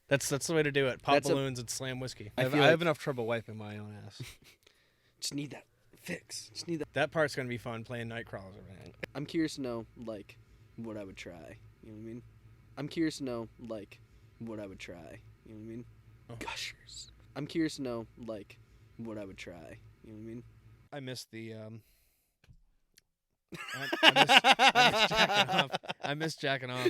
That's the way to do it. Pop That's balloons and slam whiskey. I feel have like- enough trouble wiping my own ass. Just need that fix. Just need that. That part's gonna be fun playing night crawlers every night. I'm curious to know, like, what I would try. You know what I mean? I'm curious to know, like, what I would try. You know what I mean? Oh. Gushers. I'm curious to know, like, what I would try. You know what I mean? I miss the I miss jacking off. I miss jacking off.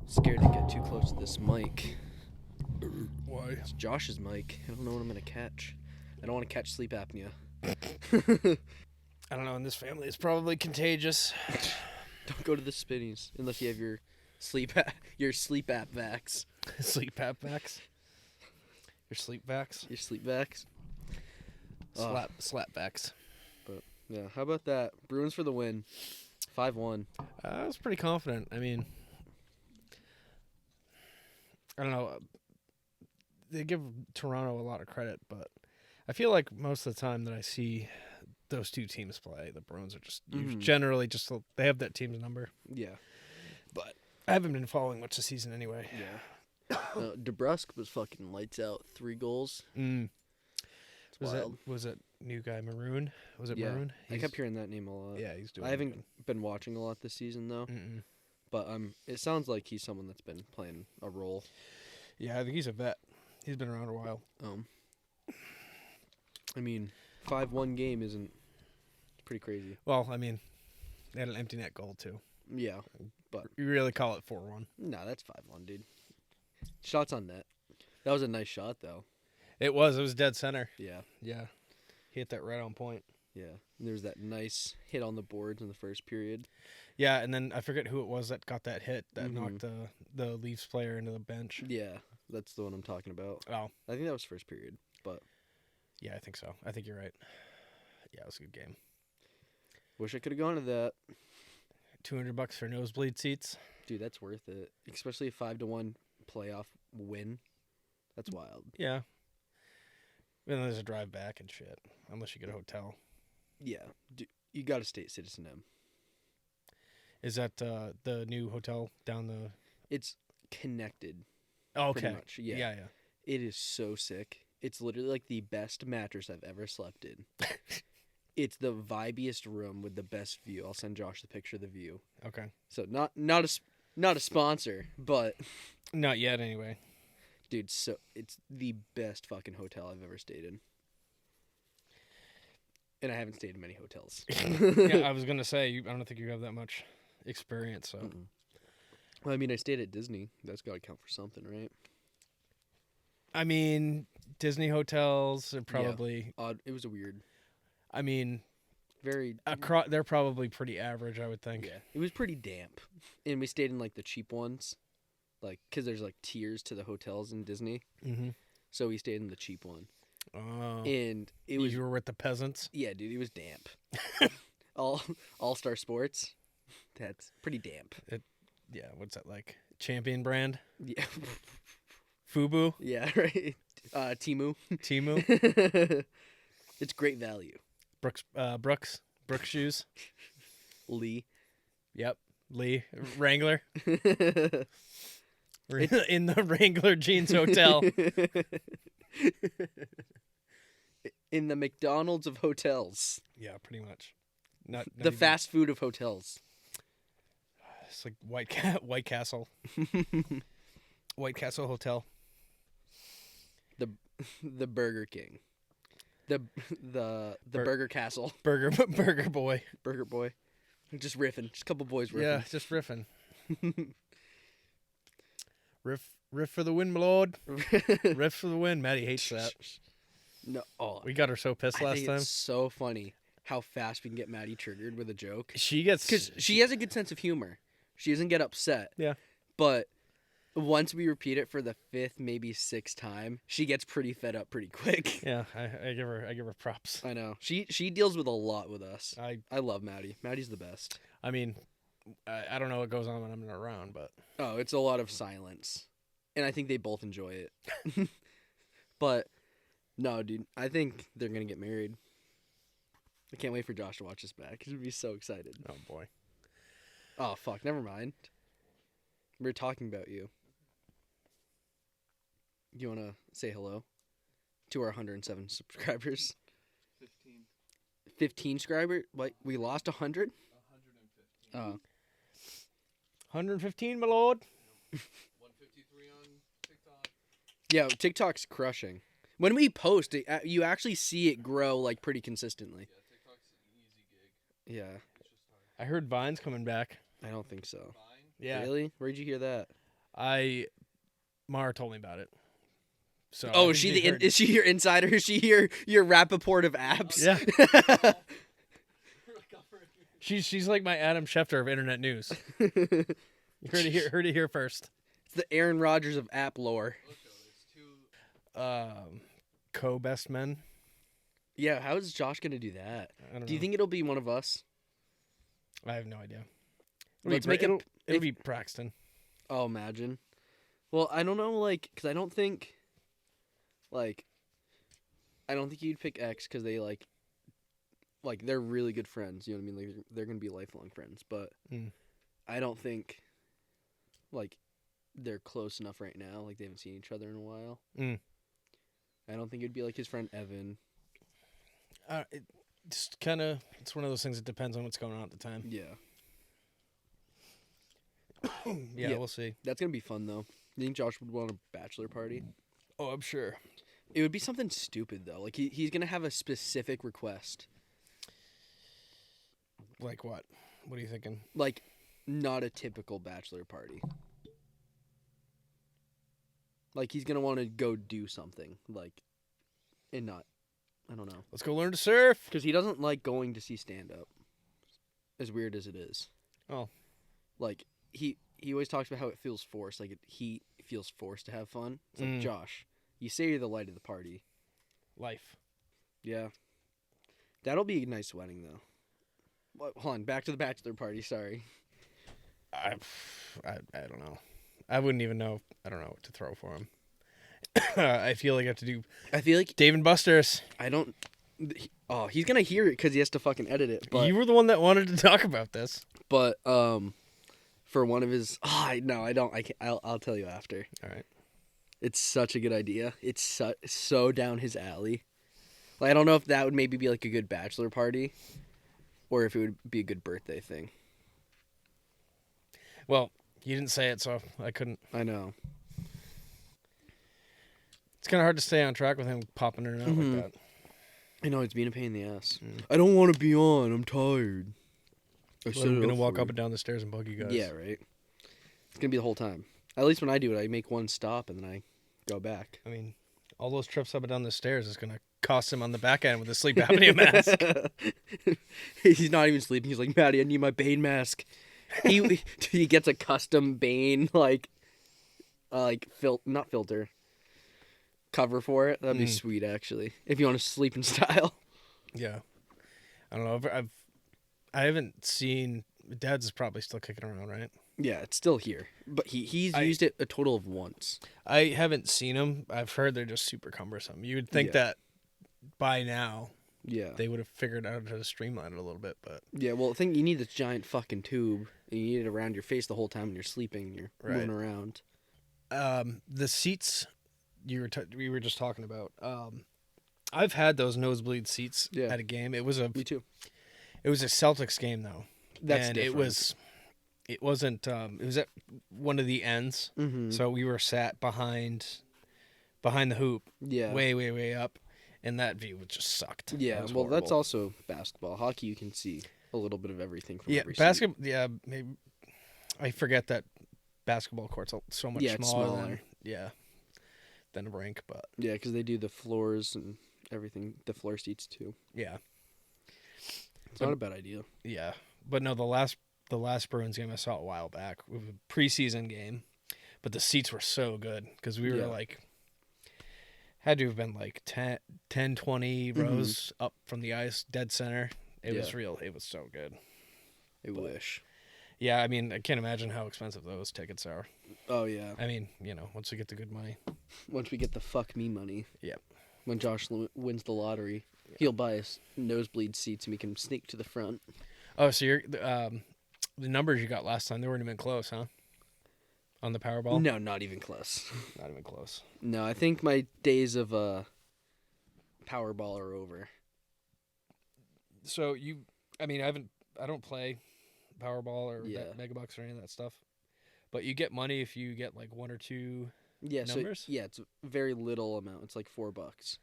Scared to get too close to this mic. Why? It's Josh's mic. I don't know what I'm gonna catch. I don't want to catch sleep apnea. I don't know. In this family, it's probably contagious. Don't go to the spinnies unless you have your sleep app vax. Sleep app backs. Your sleep backs. Your sleep vax. Slap backs. Yeah. How about that? Bruins for the win. 5-1. I was pretty confident. I mean, I don't know. They give Toronto a lot of credit, but I feel like most of the time that I see those two teams play, the Bruins are just generally just they have that team's number. Yeah. But I haven't been following much this season anyway. Yeah. DeBrusque was fucking lights out. 3 goals. It's wild. Was it new guy Maroon? Was it Yeah. Maroon? I kept hearing that name a lot. Yeah, he's doing. I haven't been watching a lot this season though. Mm-mm. But it sounds like he's someone that's been playing a role. Yeah, I think he's a vet. He's been around a while. I mean, 5-1 game isn't pretty crazy. Well, I mean, they had an empty net goal too. Yeah, but You really call it 4-1? no, that's 5-1, dude. Shots on net. That was a nice shot though. It was dead center. Yeah, Yeah, he hit that right on point. yeah. And there was that nice hit on the boards in the first period. Yeah, and then I forget who it was that got that hit that knocked the Leafs player into the bench. Yeah, that's the one I'm talking about. Oh, I think that was first period, but yeah, I think so. I think you're right. Yeah, it was a good game. wish I could have gone to that. $200 for nosebleed seats. Dude, that's worth it. Especially a 5-1 playoff win. That's wild. Yeah. And then there's a drive back and shit, unless you get a hotel. Yeah, you got to stay at Citizen M. Is that the new hotel down the... It's connected. Oh, Pretty okay. much, yeah. Yeah. It is so sick. It's literally like the best mattress I've ever slept in. It's the vibiest room with the best view. I'll send Josh the picture of the view. Okay. So not a sponsor, but Not yet, anyway. dude, so it's the best fucking hotel I've ever stayed in. And I haven't stayed in many hotels. Yeah, I was going to say, I don't think you have that much experience, so... Mm-mm. Well, I mean, I stayed at Disney. That's got to count for something, right? I mean, Disney hotels are probably... Odd. It was a weird, I mean, very... they're probably pretty average, I would think. Yeah. It was pretty damp. And we stayed in, like, the cheap ones. Like, because there's, like, tiers to the hotels in Disney. Mm-hmm. So we stayed in the cheap one. Oh. And it was... You were with the peasants? Yeah, dude, it was damp. All-Star Sports. That's pretty damp. Yeah, what's that like? Champion brand? Yeah. Fubu? Yeah, right. Temu. Timu? It's great value. Brooks shoes? Lee. Yep. Lee. Wrangler? We're in the Wrangler Jeans Hotel. In the McDonald's of hotels. Yeah, pretty much. Not The even- fast food of hotels. It's like White Castle. White Castle Hotel. The Burger King. The Burger Castle. Burger Boy. Burger Boy. Just riffing. Just a couple boys riffing. Yeah, just riffing. Riff for the win, my lord. Riff for the win. Maddie hates that. No, We got her so pissed I last think time. it's so funny how fast we can get Maddie triggered with a joke. She gets Because she has a good sense of humor. She doesn't get upset. Yeah. But once we repeat it for the 5th, maybe 6th time, she gets pretty fed up pretty quick. Yeah, I give her props. I know. She deals with a lot with us. I love Maddie. Maddie's the best. I mean, I don't know what goes on when I'm not around, but Oh, it's a lot of silence. And I think they both enjoy it. But no, dude, I think they're going to get married. I can't wait for Josh to watch this back. He's going to be so excited. oh boy. Oh, fuck. Never mind. We were talking about you. You want to say hello to our 107 subscribers? 15 subscribers? What? We lost 100? 115. Oh. 115, my lord. 153 on TikTok. Yeah, TikTok's crushing. When we post it, you actually see it grow like pretty consistently. Yeah, TikTok's an easy gig. Yeah, It's just hard. I heard Vine's coming back. I don't think so. Fine. Yeah. Really? Where'd you hear that? Mara told me about it. So Oh, I is think she they heard- is she your insider? Is she your Rappaport of apps? Yeah. She's like my Adam Schefter of internet news. You heard it here first. It's the Aaron Rodgers of app lore. Ocho, there's 2. Co-best men. Yeah, how is Josh gonna do that? I don't know. Do you think it'll be one of us? I have no idea. Let's make it. It'll be Braxton. Oh, imagine. Well, I don't know, like, because I don't think you'd pick X because they like they're really good friends. You know what I mean? Like they're gonna be lifelong friends, but Mm. I don't think like they're close enough right now. Like they haven't seen each other in a while. Mm. I don't think it'd be like his friend Evan. It just kind of, it's one of those things that depends on what's going on at the time. Yeah, Yeah, Yeah. we'll see. that's gonna be fun though. You think Josh would want a bachelor party? Oh, I'm sure. It would be something stupid though. Like he's gonna have a specific request. Like what? What are you thinking? Like not a typical bachelor party. Like he's gonna want to go do something like, and not, I don't know, Let's go learn to surf. because he doesn't like going to see stand up. As weird as it is. Oh. Like he always talks about how it feels forced. Like he feels forced to have fun. It's like Josh, you say you're the light of the party. Life. Yeah. That'll be a nice wedding though. What, hold on, back to the bachelor party. Sorry. I don't know. I wouldn't even know. I don't know what to throw for him. I feel like I have to do I feel like Dave and Buster's. I don't. Oh, he's gonna hear it because he has to fucking edit it. But You were the one that wanted to talk about this. for one of his, no, I don't. I can't. I'll tell you after. All right. It's such a good idea. It's so down his alley. Like I don't know if that would maybe be like a good bachelor party, or if it would be a good birthday thing. Well, you didn't say it, so I couldn't. I know. It's kind of hard to stay on track with him popping in and out Mhm. like that. I know it's being a pain in the ass. Mm. I don't want to be on. I'm tired. I'm gonna walk up and down the stairs and bug you guys. Yeah, right. It's gonna be the whole time. At least when I do it, I make one stop and then I go back. I mean, all those trips up and down the stairs is gonna cost him on the back end with a sleep apnea mask. He's not even sleeping. He's like, Maddie, I need my Bane mask. He gets a custom Bane not filter cover for it. That'd be sweet, actually. If you want to sleep in style. Yeah. I don't know. I haven't seen. Dad's is probably still kicking around, right? Yeah, it's still here, but he's used it a total of once. I haven't seen them. I've heard they're just super cumbersome. You would think that by now Yeah. they would have figured out how to streamline it a little bit, but Yeah, well, I think you need this giant fucking tube, and you need it around your face the whole time when you're sleeping and you're moving around. the seats we were just talking about. I've had those nosebleed seats at a game. It was Me too. It was a Celtics game though. That's and different. it wasn't. It was at one of the ends, so we were sat behind the hoop, Yeah. way up, and that view just sucked. Yeah, That was well, that's horrible. also basketball. Hockey, you can see a little bit of everything from Yeah, every seat. basketball. Yeah, maybe I forget that basketball court's so much Yeah, it's smaller. Than a rink, but Yeah, because they do the floors and everything, the floor seats too. yeah, It's not a bad idea. yeah. But no, the last Bruins game I saw a while back, it was a preseason game, but the seats were so good because we were like, had to have been like 10 20 rows up from the ice, dead center. It was real. It was so good. I wish. Yeah, I mean, I can't imagine how expensive those tickets are. Oh, yeah. I mean, once we get the good money. Once we get the fuck me money. Yep. When Josh wins the lottery, he'll buy us nosebleed seats and we can sneak to the front. Oh, so you're the numbers you got last time, they weren't even close, huh? On the Powerball? No, not even close. Not even close. No, I think my days of Powerball are over. So I don't play Powerball or Megabucks or any of that stuff. But you get money if you get like one or two numbers? So, it's a very little amount. It's like $4.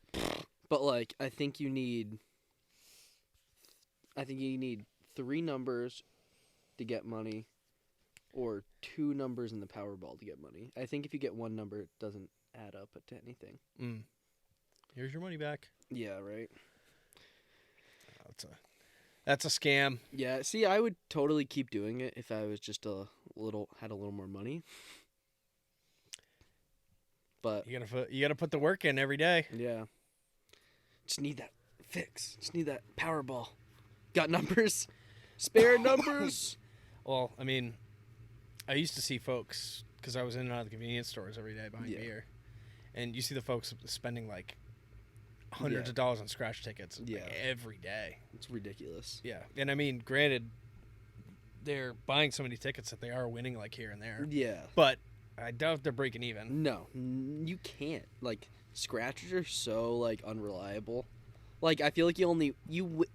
But like I think you need 3 numbers to get money or 2 numbers in the Powerball to get money. I think if you get one number it doesn't add up to anything. Here's your money back. Yeah, right. That's a scam. Yeah, see, I would totally keep doing it if I was just had a little more money. But You gotta put the work in every day. yeah, just need that fix. Just need that Powerball. Got numbers? Spare numbers? Well, I mean, I used to see folks because I was in and out of the convenience stores every day buying beer, and you see the folks spending like hundreds of dollars on scratch tickets every day. It's ridiculous. Yeah, and I mean, granted, they're buying so many tickets that they are winning like here and there. Yeah. But I doubt they're breaking even. No, you can't. Like, scratchers are so, like, unreliable. Like, I feel like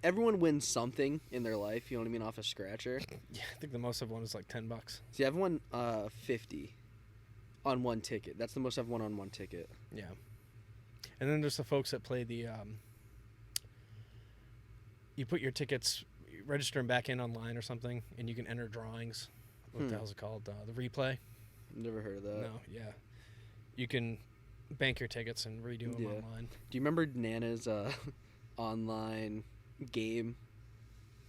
everyone wins something in their life, you know what I mean, off a scratcher. Yeah, I think the most I've won is like $10. See, I've won 50 on one ticket. That's the most I've won on one ticket. Yeah. And then there's the folks that play the, you put your tickets, you register them back in online or something, and you can enter drawings. What the hell is it called? The replay? Never heard of that. No, yeah. You can bank your tickets and redo them online. Do you remember Nana's online game?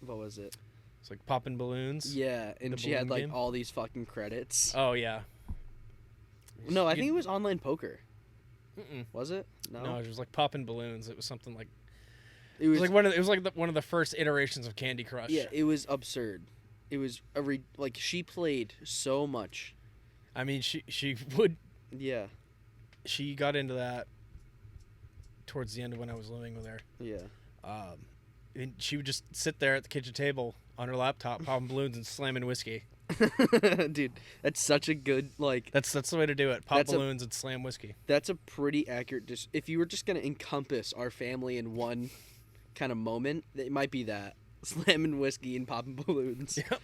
What was it? It's like popping balloons. Yeah, and she had, like, game? all these fucking credits. Oh, yeah. No, I think it was online poker. Mm-mm. Was it? No, it was like popping balloons. It was something like it was like one of the first iterations of Candy Crush. Yeah, it was absurd. It was like she played so much. I mean, she would. Yeah. She got into that towards the end of when I was living with her. Yeah. And she would just sit there at the kitchen table on her laptop, popping balloons and slamming whiskey. Dude, that's such a good, like... That's the way to do it. Pop balloons and slam whiskey. That's a pretty accurate... if you were just going to encompass our family in one kind of moment, it might be that. Slamming whiskey and popping balloons. Yep.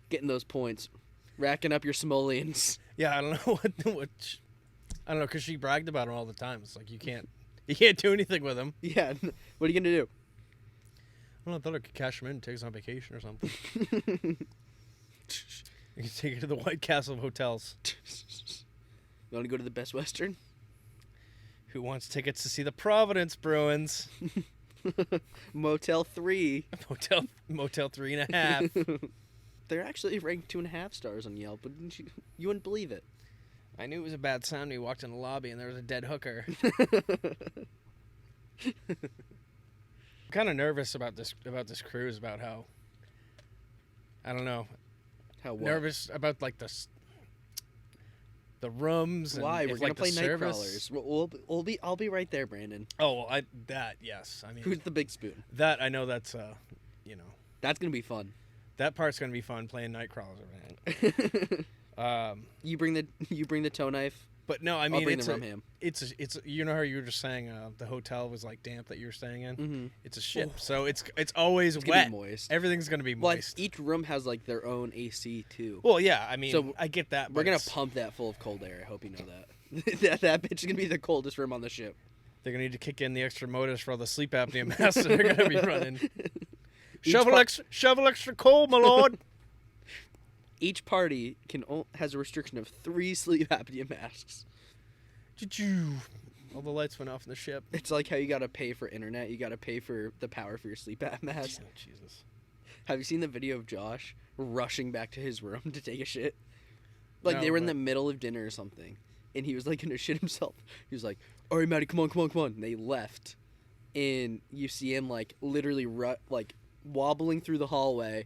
Getting those points. Racking up your simoleons. Yeah, I don't know what I don't know, because she bragged about them all the time. It's like, you can't do anything with them. Yeah, what are you going to do? I thought I could cash them in and take us on vacation or something. You can take it to the White Castle hotels. You want to go to the Best Western? Who wants tickets to see the Providence Bruins? Motel 3. Motel 3.5. They're actually ranked 2.5 stars on Yelp, but you wouldn't believe it. I knew it was a bad sound when we walked in the lobby and there was a dead hooker. I'm kind of nervous about this cruise, about how, I don't know, how what? Nervous about like the rooms. And why? We're gonna like, play Nightcrawlers. I'll be right there, Brandon. Oh, well, yes. I mean, who's the big spoon? That I know. That's that's gonna be fun. That part's gonna be fun playing Nightcrawlers. You bring the toe knife. But no, I mean, I'll bring the rum ham. It's you know how you were just saying the hotel was like damp that you were staying in. Mm-hmm. It's a ship, so it's always it's wet. Gonna be moist. Everything's gonna be moist. Well, each room has like their own AC too. Well, yeah, I mean, so I get that. We're gonna pump that full of cold air. I hope you know that. that bitch is gonna be the coldest room on the ship. They're gonna need to kick in the extra motors for all the sleep apnea masks that they're gonna be running. Shovel extra coal, my lord. Each party has a restriction of 3 sleep apnea masks. Choo-choo. All the lights went off in the ship. It's like how you gotta pay for internet. You gotta pay for the power for your sleep app mask. Oh, Jesus. Have you seen the video of Josh rushing back to his room to take a shit? Like, No, they were in but- the middle of dinner or something, and he was, like, gonna shit himself. He was like, all right, Maddie, come on. And they left, and you see him, like, literally, wobbling through the hallway,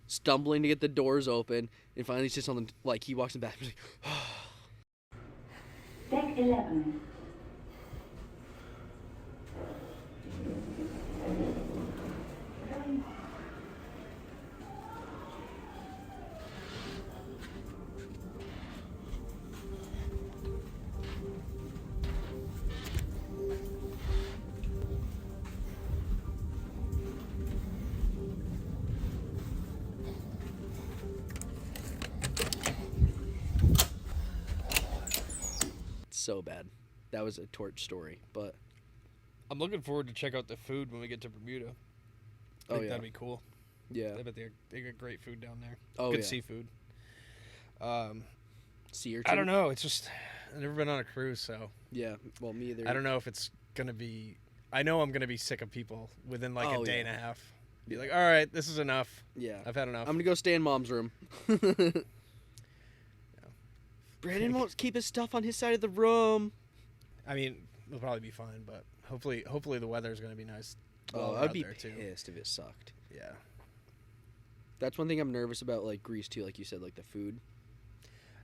stumbling to get the doors open, and finally sits on the, like, he walks in the bathroom, he's like, Deck 11. so bad. That was a torch story, but I'm looking forward to check out the food when we get to Bermuda. I think that'd be cool. Yeah. I bet they got great food down there. Oh, Good yeah. seafood. Sea urchin? I don't know. It's just I've never been on a cruise, so Yeah, well, me either. I don't know if it's gonna be. I know I'm gonna be sick of people within like Oh, a day yeah. and a half. Be like, all right, this is enough. Yeah. I've had enough. I'm gonna go stay in Mom's room. Brandon won't keep his stuff on his side of the room. I mean, it'll probably be fine, but hopefully the weather's gonna be nice. Oh, we're I'd out be there, too. pissed if it sucked. Yeah. That's one thing I'm nervous about, like Greece too. Like you said, like the food.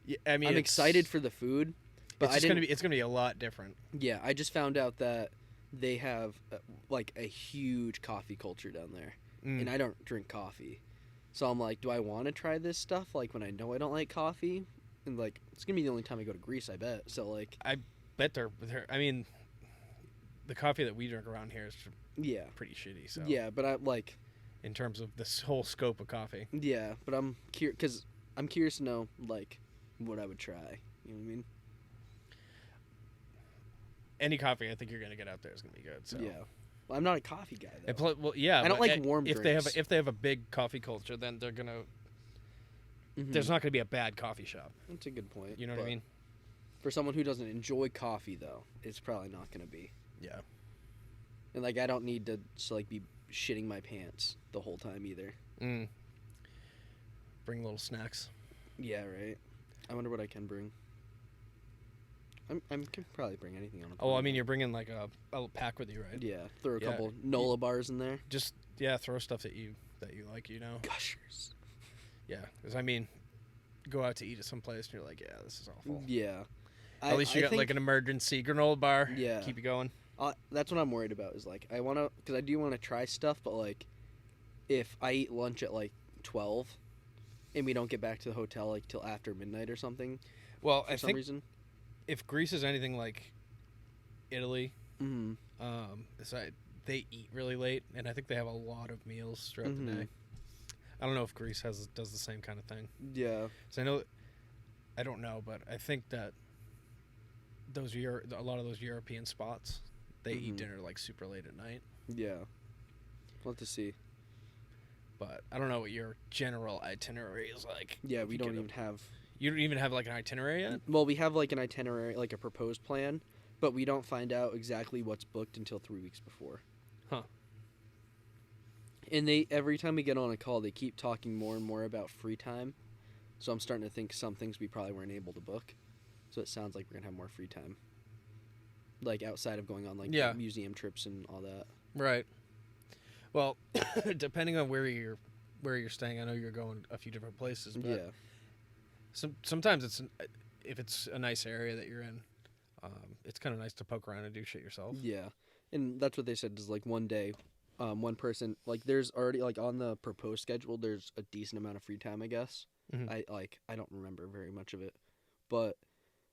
Yeah, I mean, I'm it's excited for the food, but It's I just didn't. it's gonna be a lot different. Yeah, I just found out that they have like a huge coffee culture down there, and I don't drink coffee, so I'm like, do I want to try this stuff? Like when I know I don't like coffee, and like it's gonna be the only time I go to Greece, I bet. So like, I bet they're. I mean, the coffee that we drink around here is yeah, pretty shitty. So yeah, but I like, in terms of this whole scope of coffee, yeah, but I'm curious because I'm curious to know like what I would try. You know what I mean? any coffee I think you're gonna get out there is gonna be good. So Yeah. Well, I'm not a coffee guy though. well, yeah, I don't but like warm if drinks. they have a big coffee culture, then they're gonna. Mhm. There's not gonna be a bad coffee shop. That's a good point. You know what I but mean? For someone who doesn't enjoy coffee, though, it's probably not going to be. Yeah. And like, I don't need to just, like be shitting my pants the whole time either. Bring little snacks. Yeah, right. I wonder what I can bring. I can probably bring anything on a Oh, I plane. mean, you're bringing like a pack with you, right? Yeah, throw a Yeah. couple NOLA bars in there. Just throw stuff that you like, you know. Gushers. Yeah, because I mean, go out to eat at some place and you're like, yeah, this is awful. Yeah. At least you got like an emergency granola bar. Yeah. Keep you going. That's what I'm worried about. Is like because I do want to try stuff, but like, if I eat lunch at like 12, and we don't get back to the hotel like till after midnight or something, Well, for I some think reason. if Greece is anything like Italy, Mm-hmm. they eat really late, and I think they have a lot of meals throughout the Mhm. day. I don't know if Greece does the same kind of thing. Yeah. So I don't know, but I think that a lot of those European spots, they eat Mhm. dinner like super late at night. Yeah. We'll have to see. But I don't know what your general itinerary is like. Yeah, If we you don't get even have. You don't even have like an itinerary yet. Well, we have like an itinerary, like a proposed plan, but we don't find out exactly what's booked until 3 weeks before. Huh. And every time we get on a call, they keep talking more and more about free time. So I'm starting to think some things we probably weren't able to book. So it sounds like we're gonna have more free time. Like outside of going on like Yeah. museum trips and all that. Right. Well, depending on where you're staying, I know you're going a few different places. But Yeah. sometimes if it's a nice area that you're in, it's kind of nice to poke around and do shit yourself. Yeah, and that's what they said is like one day, one person like there's already like on the proposed schedule there's a decent amount of free time I guess. Mhm. I don't remember very much of it, but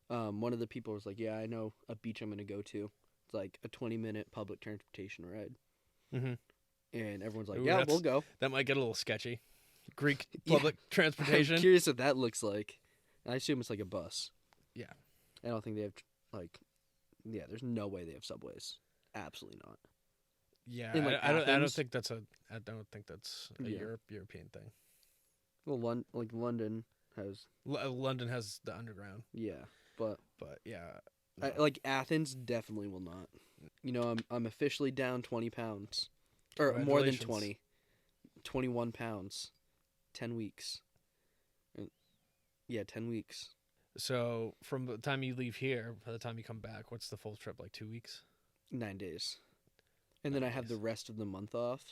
one of the people was like, yeah, I know a beach I'm gonna go to. It's like a 20-minute public transportation ride, Mm-hmm. and everyone's like, Ooh, yeah, that's- we'll go. That might get a little sketchy. Greek Yeah. public transportation. I'm curious what that looks like. I assume it's like a bus. Yeah. I don't think they have there's no way they have subways. Absolutely not. Yeah, In, like, I don't Athens? think that's a Yeah. European thing. Well, London, has. London has the underground, Yeah, but yeah, like Athens definitely will not. You know, I'm officially down 20 pounds, or more than Congratulations. 20, 21 pounds, 10 weeks. Yeah, 10 weeks. So from the time you leave here, by the time you come back, what's the full trip? Like 2 weeks? 9 days. And then I have the Nice. rest of the month off.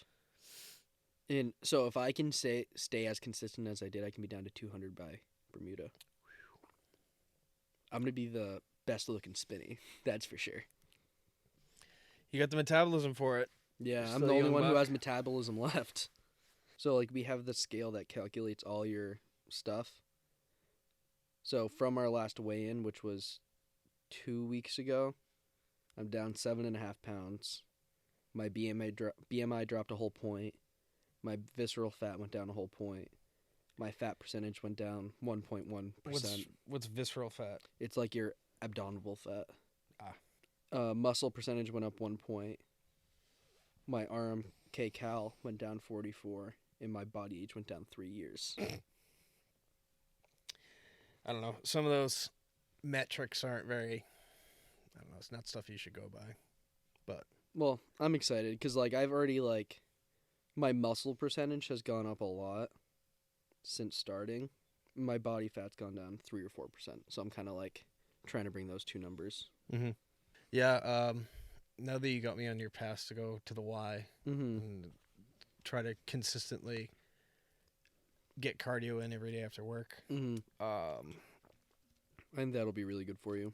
And so if I can stay as consistent as I did, I can be down to 200 by Bermuda. I'm going to be the best looking spinny. That's for sure. You got the metabolism for it. Yeah, You're I'm still the a only young one who buck. has metabolism left. So like we have the scale that calculates all your stuff. So from our last weigh-in, which was 2 weeks ago, I'm down 7.5 pounds. My BMI dropped a whole point. My visceral fat went down a whole point. My fat percentage went down 1.1%. What's visceral fat? It's like your abdominal fat. Muscle percentage went up 1 point. My RMK cal went down 44, and my body age went down 3 years. I don't know. Some of those metrics aren't very. I don't know. It's not stuff you should go by. But Well, I'm excited because like I've already like my muscle percentage has gone up a lot since starting. My body fat's gone down 3 or 4%. So I'm kind of like trying to bring those two numbers. yeah, now that you got me on your path to go to the Y Mm-hmm. and try to consistently get cardio in every day after work. Mm-hmm. And that'll be really good for you.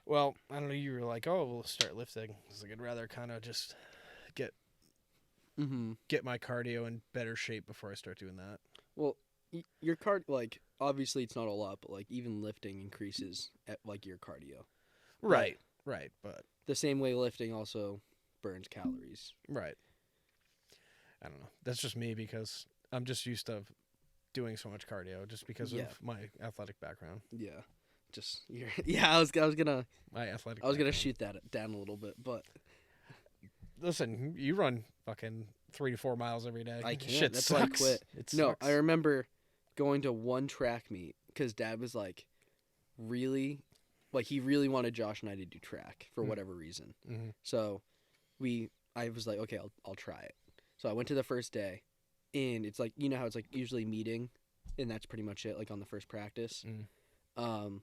Well, I don't know. You were like, "Oh, we'll start lifting." I was like, I'd rather kind of just Mm-hmm. get my cardio in better shape before I start doing that. Well, your like obviously it's not a lot, but like even lifting increases at like your cardio. Right. But The same way lifting also burns calories. right. I don't know. That's just me because I'm just used to doing so much cardio just because Yeah. of my athletic background. Yeah. Just yeah, I was gonna My athletic. I was gonna background. shoot that down a little bit, but Listen, you run fucking 3 to 4 miles every day. I can't. Shit That's sucks. why I quit. It no, sucks. I remember going to one track meet because Dad was like, really, like he really wanted Josh and I to do track for whatever reason. Mm-hmm. So I was like, okay, I'll try it. So I went to the first day, and it's like you know how it's like usually meeting, and that's pretty much it. Like on the first practice. Mm.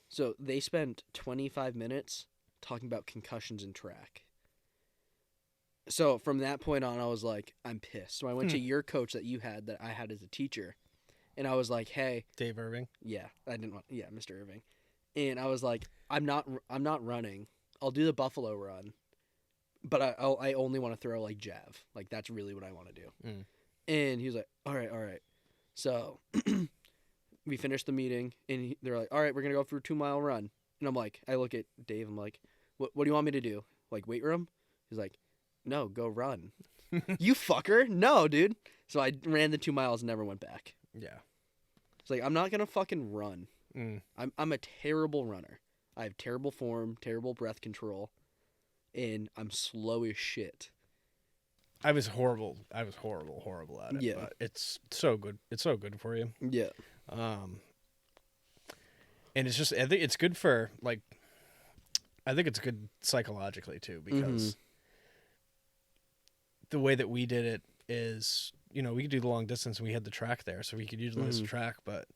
So they spent 25 minutes talking about concussions in track. So from that point on, I was like, I'm pissed. So I went to your coach that you had, that I had as a teacher, and I was like, hey, Dave Irving. yeah, Mr. Irving, and I was like, I'm not running. I'll do the Buffalo run, but I only want to throw like jav. Like that's really what I want to do. Mm. And he was like, all right. So we finished the meeting, and they're like, all right, we're gonna go for a 2-mile run. And I'm like, I look at Dave, I'm like, what do you want me to do? Like weight room? He's like, no, go run. You fucker. No, dude. So I ran the 2 miles and never went back. Yeah. It's like, I'm not going to fucking run. Mm. I'm a terrible runner. I have terrible form, terrible breath control, and I'm slow as shit. I was horrible at it. Yeah. But it's so good. It's so good for you. Yeah. And it's just, I think it's good for, like, I think it's good psychologically, too, because the way that we did it is, you know, we could do the long distance and we had the track there, so we could utilize the track, but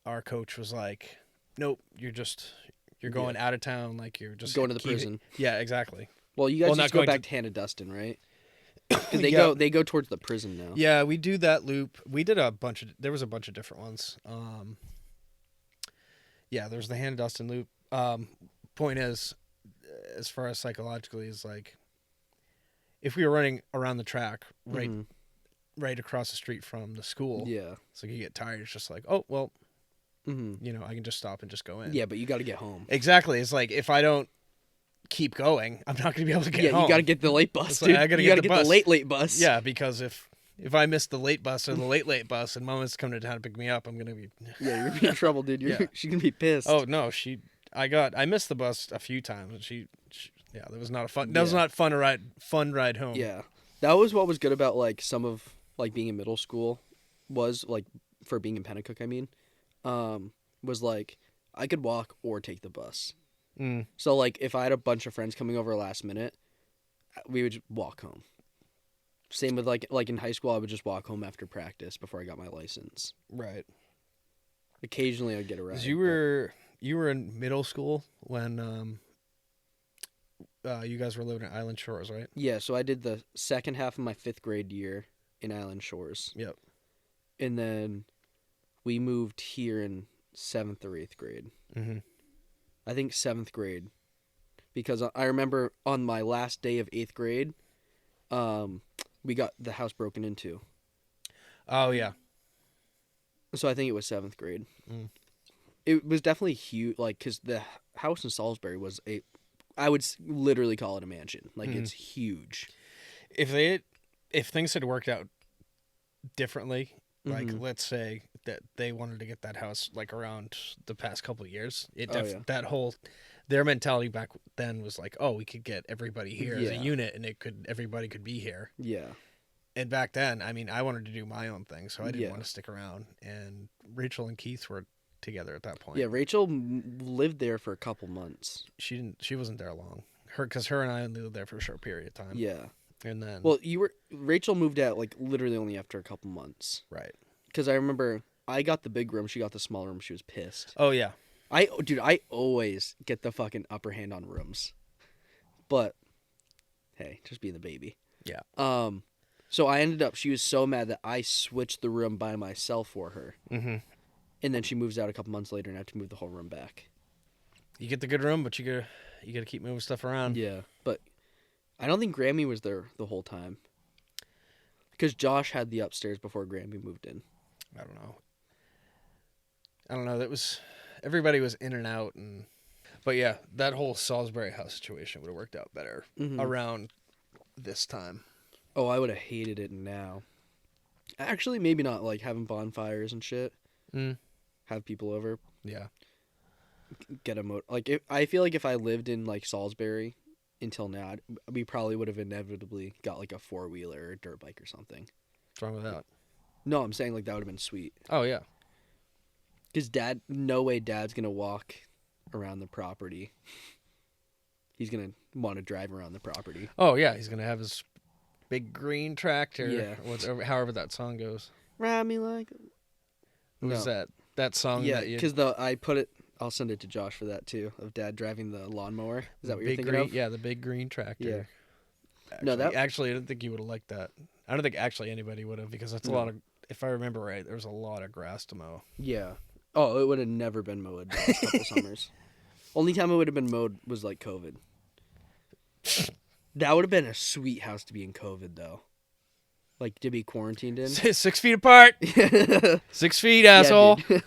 our coach was like, nope, you're going out of town, like, you're just Going to the prison. Yeah, exactly. Well, you guys not just go going back to- to Hannah Dustin, right? 'Cause Yeah. they go towards the prison now. Yeah, we do that loop. We did there was a bunch of different ones. Yeah, there's the Hannah Dustin loop. Point is, as far as psychologically, is like, if we were running around the track right across the street from the school, Yeah. so you get tired, it's just like, oh, well, Mm-hmm. you know, I can just stop and just go in. Yeah, but you got to get home. Exactly. It's like, if I don't keep going, I'm not going to be able to get Yeah, home. you got to get the late bus, It's dude. like, I gotta you get got to the get bus. the late bus. Yeah, because if I miss the late bus or the late bus and Mama's coming to town to pick me up, I'm going to be... Yeah, you're gonna be in trouble, dude. Yeah. She's gonna be pissed. Oh, no, I missed the bus a few times, and she yeah, that was not a fun... That was Yeah. not fun ride home. Yeah, that was what was good about like some of like being in middle school was like for being in Pennacook, I mean, was like I could walk or take the bus. Mm. So like if I had a bunch of friends coming over last minute, we would just walk home. Same with like in high school, I would just walk home after practice before I got my license. Right. Occasionally, I'd get a ride. 'Cause you were in middle school when you guys were living in Island Shores, right? Yeah, so I did the second half of my 5th grade year in Island Shores. Yep. And then we moved here in 7th or 8th grade. Mm-hmm. I think 7th grade. Because I remember on my last day of 8th grade, we got the house broken into. Oh yeah. So I think it was 7th grade. Mm. It was definitely huge, like, because the house in Salisbury was I would literally call it a mansion. Like, it's huge. If things had worked out differently, like let's say that they wanted to get that house like around the past couple of years, their mentality back then was like, oh, we could get everybody here as a unit, and everybody could be here. Yeah. And back then, I mean, I wanted to do my own thing, so I didn't want to stick around. And Rachel and Keith were together at that point. Yeah, Rachel lived there for a couple months. She wasn't there long. Because her and I only lived there for a short period of time. Yeah. And then Rachel moved out like literally only after a couple months. Right. Because I remember I got the big room, she got the small room. She was pissed. Oh yeah. I always get the fucking upper hand on rooms. But hey, just being the baby. Yeah. So she was so mad that I switched the room by myself for her. Mm-hmm. And then she moves out a couple months later and I have to move the whole room back. You get the good room, but you gotta keep moving stuff around. Yeah, but I don't think Grammy was there the whole time. Because Josh had the upstairs before Grammy moved in. I don't know. Everybody was in and out, but yeah, that whole Salisbury house situation would have worked out better around this time. Oh, I would have hated it now. Actually, maybe not, like having bonfires and shit. Have people over. Yeah. Get a motor. Like, I feel like if I lived in like Salisbury until now, we probably would have inevitably got like a 4-wheeler or a dirt bike or something. What's wrong with that? No, I'm saying like that would have been sweet. Oh yeah. Because no way Dad's gonna walk around the property. He's gonna want to drive around the property. Oh yeah, he's gonna have his big green tractor. Yeah. However that song goes. Ride me like. What was that song? Yeah, because I put it. I'll send it to Josh for that too. Of Dad driving the lawnmower. Is that what you're thinking of? Yeah, the big green tractor. Yeah. Actually, I don't think you would have liked that. I don't think actually anybody would have, because that's a lot of. If I remember right, there was a lot of grass to mow. Yeah. Oh, it would have never been mowed the last couple summers. Only time it would have been mowed was like COVID. That would have been a sweet house to be in COVID though. Like to be quarantined in. 6 feet apart. 6 feet, asshole. Yeah,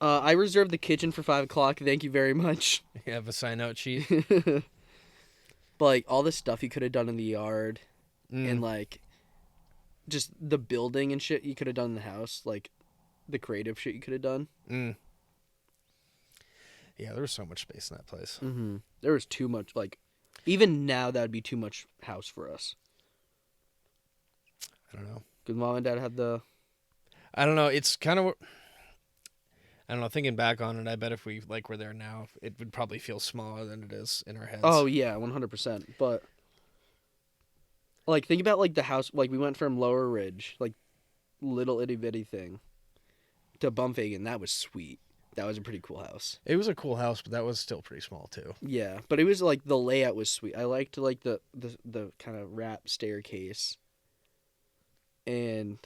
I reserved the kitchen for 5 o'clock. Thank you very much. You have a sign out sheet. But like all the stuff you could have done in the yard, and like just the building and shit you could have done in the house, like the creative shit you could have done. Yeah, there was so much space in that place. Mm-hmm. There was too much. Like even now, that would be too much house for us. I don't know. Because Mom and Dad had the. I don't know. It's kind of. I don't know. Thinking back on it, I bet if we were there now, it would probably feel smaller than it is in our heads. Oh yeah, 100%. But like, think about like the house. Like we went from Lower Ridge, like little itty bitty thing, to Bumfagan. That was sweet. That was a pretty cool house. It was a cool house, but that was still pretty small too. Yeah, but it was like the layout was sweet. I liked like the kind of wrap staircase, and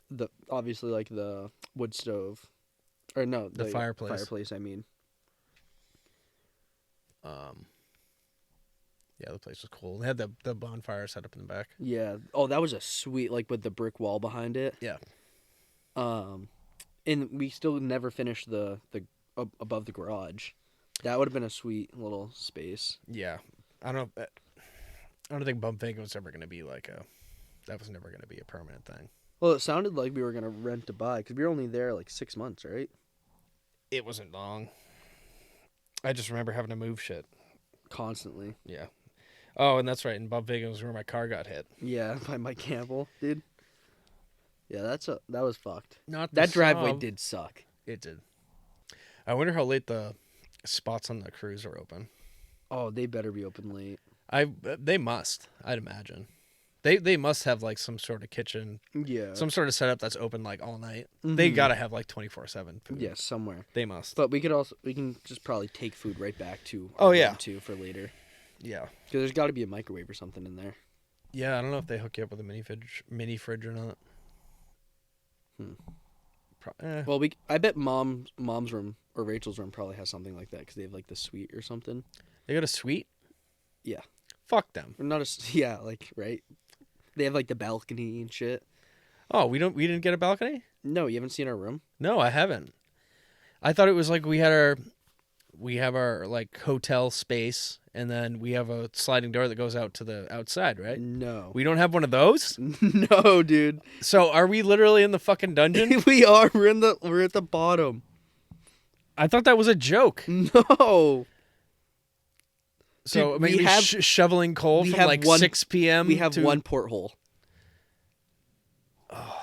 obviously like the wood stove. Or no, the fireplace. Fireplace, I mean. Yeah, the place was cool. They had the bonfire set up in the back. Yeah. Oh, that was a sweet, like with the brick wall behind it. Yeah. And we still never finished the above the garage. That would have been a sweet little space. Yeah. I don't think Bumfagan was ever going to be that was never going to be a permanent thing. Well, it sounded like we were going to rent to buy, because we were only there like 6 months, right? It wasn't long. I just remember having to move shit. Constantly. Yeah. Oh, and that's right. In Bumfagan was where my car got hit. Yeah, by Mike Campbell, dude. Yeah, that was fucked. Not the That driveway sub. did suck. It did. I wonder how late the spots on the cruise are open. Oh, they better be open late. They must. I'd imagine. They must have like some sort of kitchen, Yeah. some sort of setup that's open like all night. They gotta have like 24/7 food. Yeah, somewhere. They must. But we can just probably take food right back to Oh, our yeah. room, too, for later. Yeah. Because there's got to be a microwave or something in there. Yeah, I don't know if they hook you up with a mini fridge or not. Well, I bet mom's room or Rachel's room probably has something like that because they have like the suite or something. They got a suite? Yeah. Fuck them. Or not yeah, like right. They have like the balcony and shit. Oh, we didn't get a balcony? No, you haven't seen our room? No, I haven't. I thought it was like we have our like hotel space and then we have a sliding door that goes out to the outside, right? No. We don't have one of those? No, dude. So are we literally in the fucking dungeon? We are. We're at the bottom. I thought that was a joke. No. So Dude, maybe shoveling coal from like 6 p.m. We have to... one porthole. All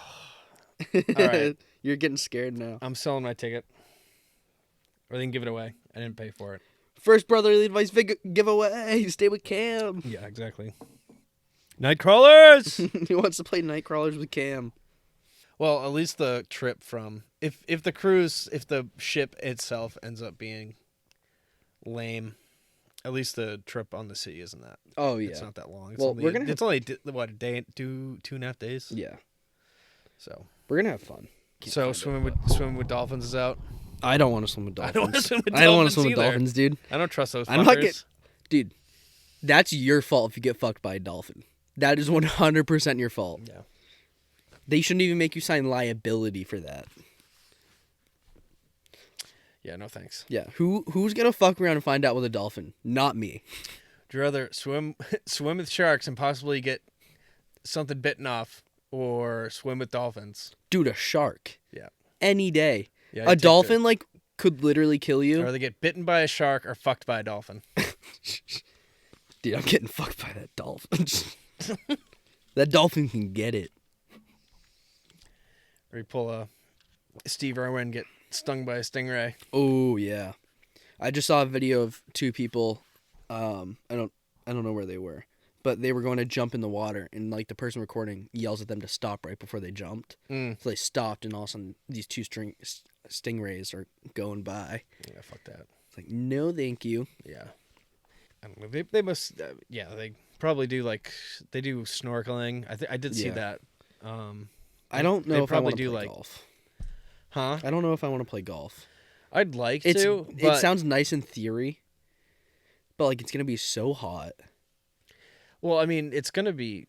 right. You're getting scared now. I'm selling my ticket. Or they can give it away. I didn't pay for it. First brotherly advice giveaway. Stay with Cam. Yeah, exactly. Nightcrawlers! He wants to play Nightcrawlers with Cam. Well, at least the trip from... If the ship itself ends up being lame, at least the trip on the sea isn't that. Oh, yeah. It's not that long. Well, we're gonna it's only, what, a day, 2.5 days? Yeah. So... We're going to have fun. So swimming with dolphins is out? I don't want to swim with dolphins. I don't want to swim with dolphins I don't want to swim with either. dolphins, dude. I don't trust those fuckers. I'm not Dude, that's your fault if you get fucked by a dolphin. That is 100% your fault. Yeah. They shouldn't even make you sign liability for that. Yeah, no thanks. Yeah. Who's going to fuck around and find out with a dolphin? Not me. Would you rather swim with sharks and possibly get something bitten off or swim with dolphins? Dude, a shark. Yeah. Any day. Yeah, A dolphin, like, could literally kill you. I'd rather get bitten by a shark or fucked by a dolphin. Dude, I'm getting fucked by that dolphin. That dolphin can get it. Or you pull a Steve Irwin, get stung by a stingray. Oh, yeah. I just saw a video of two people. I don't know where they were, but they were going to jump in the water, and like the person recording yells at them to stop right before they jumped. So they stopped, and all of a sudden these two stingrays are going by. Yeah, fuck that. It's like, no, thank you. Yeah. I don't know. They must. Yeah, they probably do they do snorkeling. I did see that. I don't know if I want to play like golf. Huh? I don't know if I want to play golf. I'd like to. But... It sounds nice in theory, but like it's gonna be so hot. Well, I mean, it's gonna be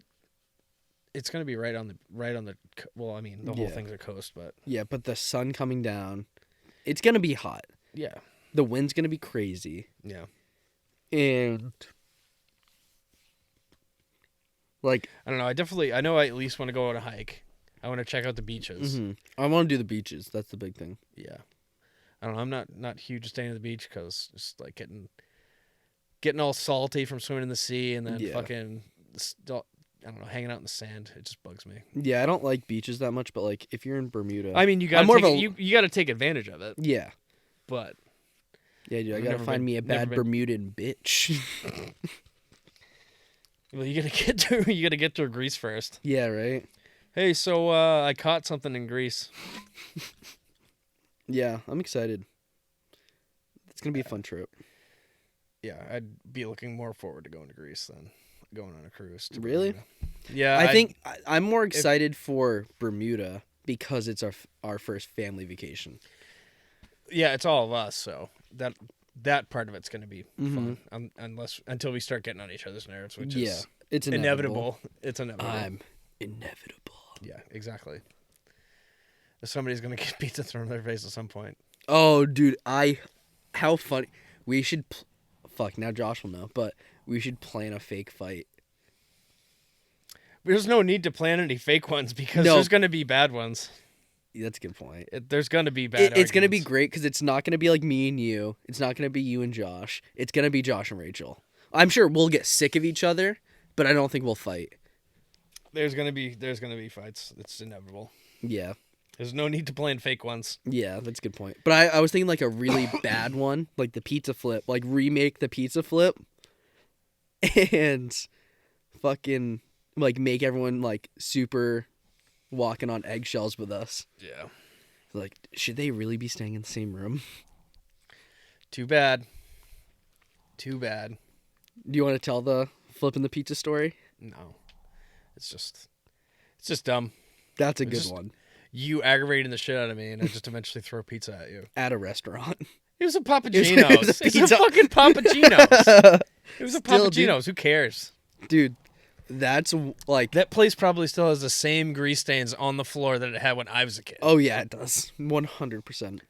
right on the. Well, I mean, the whole thing's a coast, but yeah, but the sun coming down, it's gonna be hot. Yeah. The wind's gonna be crazy. Yeah. And like, I don't know. I know I at least want to go on a hike. I want to check out the beaches. Mm-hmm. I want to do the beaches. That's the big thing. Yeah. I don't know. I'm not huge to staying at the beach because just like getting all salty from swimming in the sea and then fucking, I don't know, hanging out in the sand. It just bugs me. Yeah, I don't like beaches that much, but like if you're in Bermuda, I mean, you got to take advantage of it. Yeah. But yeah, dude, I gotta find me a bad Bermudan bitch. Well, you gotta get to Greece first. Yeah, right. Hey, so I caught something in Greece. Yeah, I'm excited. It's gonna be a fun trip. Yeah, I'd be looking more forward to going to Greece than going on a cruise. Really? Bermuda. Yeah, I think I'm more excited for Bermuda because it's our first family vacation. Yeah, it's all of us, so that part of it's going to be fun, until we start getting on each other's nerves, which is it's inevitable. It's inevitable. I'm inevitable. Yeah, exactly. Somebody's going to get pizza thrown in their face at some point. Oh, dude, how funny. We should, fuck, now Josh will know, but we should plan a fake fight. There's no need to plan any fake ones because there's going to be bad ones. That's a good point. There's going to be bad It's going to be great because it's not going to be like me and you. It's not going to be you and Josh. It's going to be Josh and Rachel. I'm sure we'll get sick of each other, but I don't think we'll fight. There's going to be fights. It's inevitable. Yeah. There's no need to plan fake ones. Yeah, that's a good point. But I was thinking like a really bad one, like the pizza flip. Like remake the pizza flip and fucking like make everyone like super walking on eggshells with us. Yeah. Like, should they really be staying in the same room? Too bad. Too bad. Do you want to tell the flipping the pizza story? No. It's just dumb. That's a It's good just- one. You aggravating the shit out of me, and I just eventually throw pizza at you. At a restaurant. It was a Papa It was Gino's. a It's a pizza. fucking Papa Gino's. It was a Still, Papa dude. Gino's. Who cares? Dude, that's like... That place probably still has the same grease stains on the floor that it had when I was a kid. Oh, yeah, it does. 100%.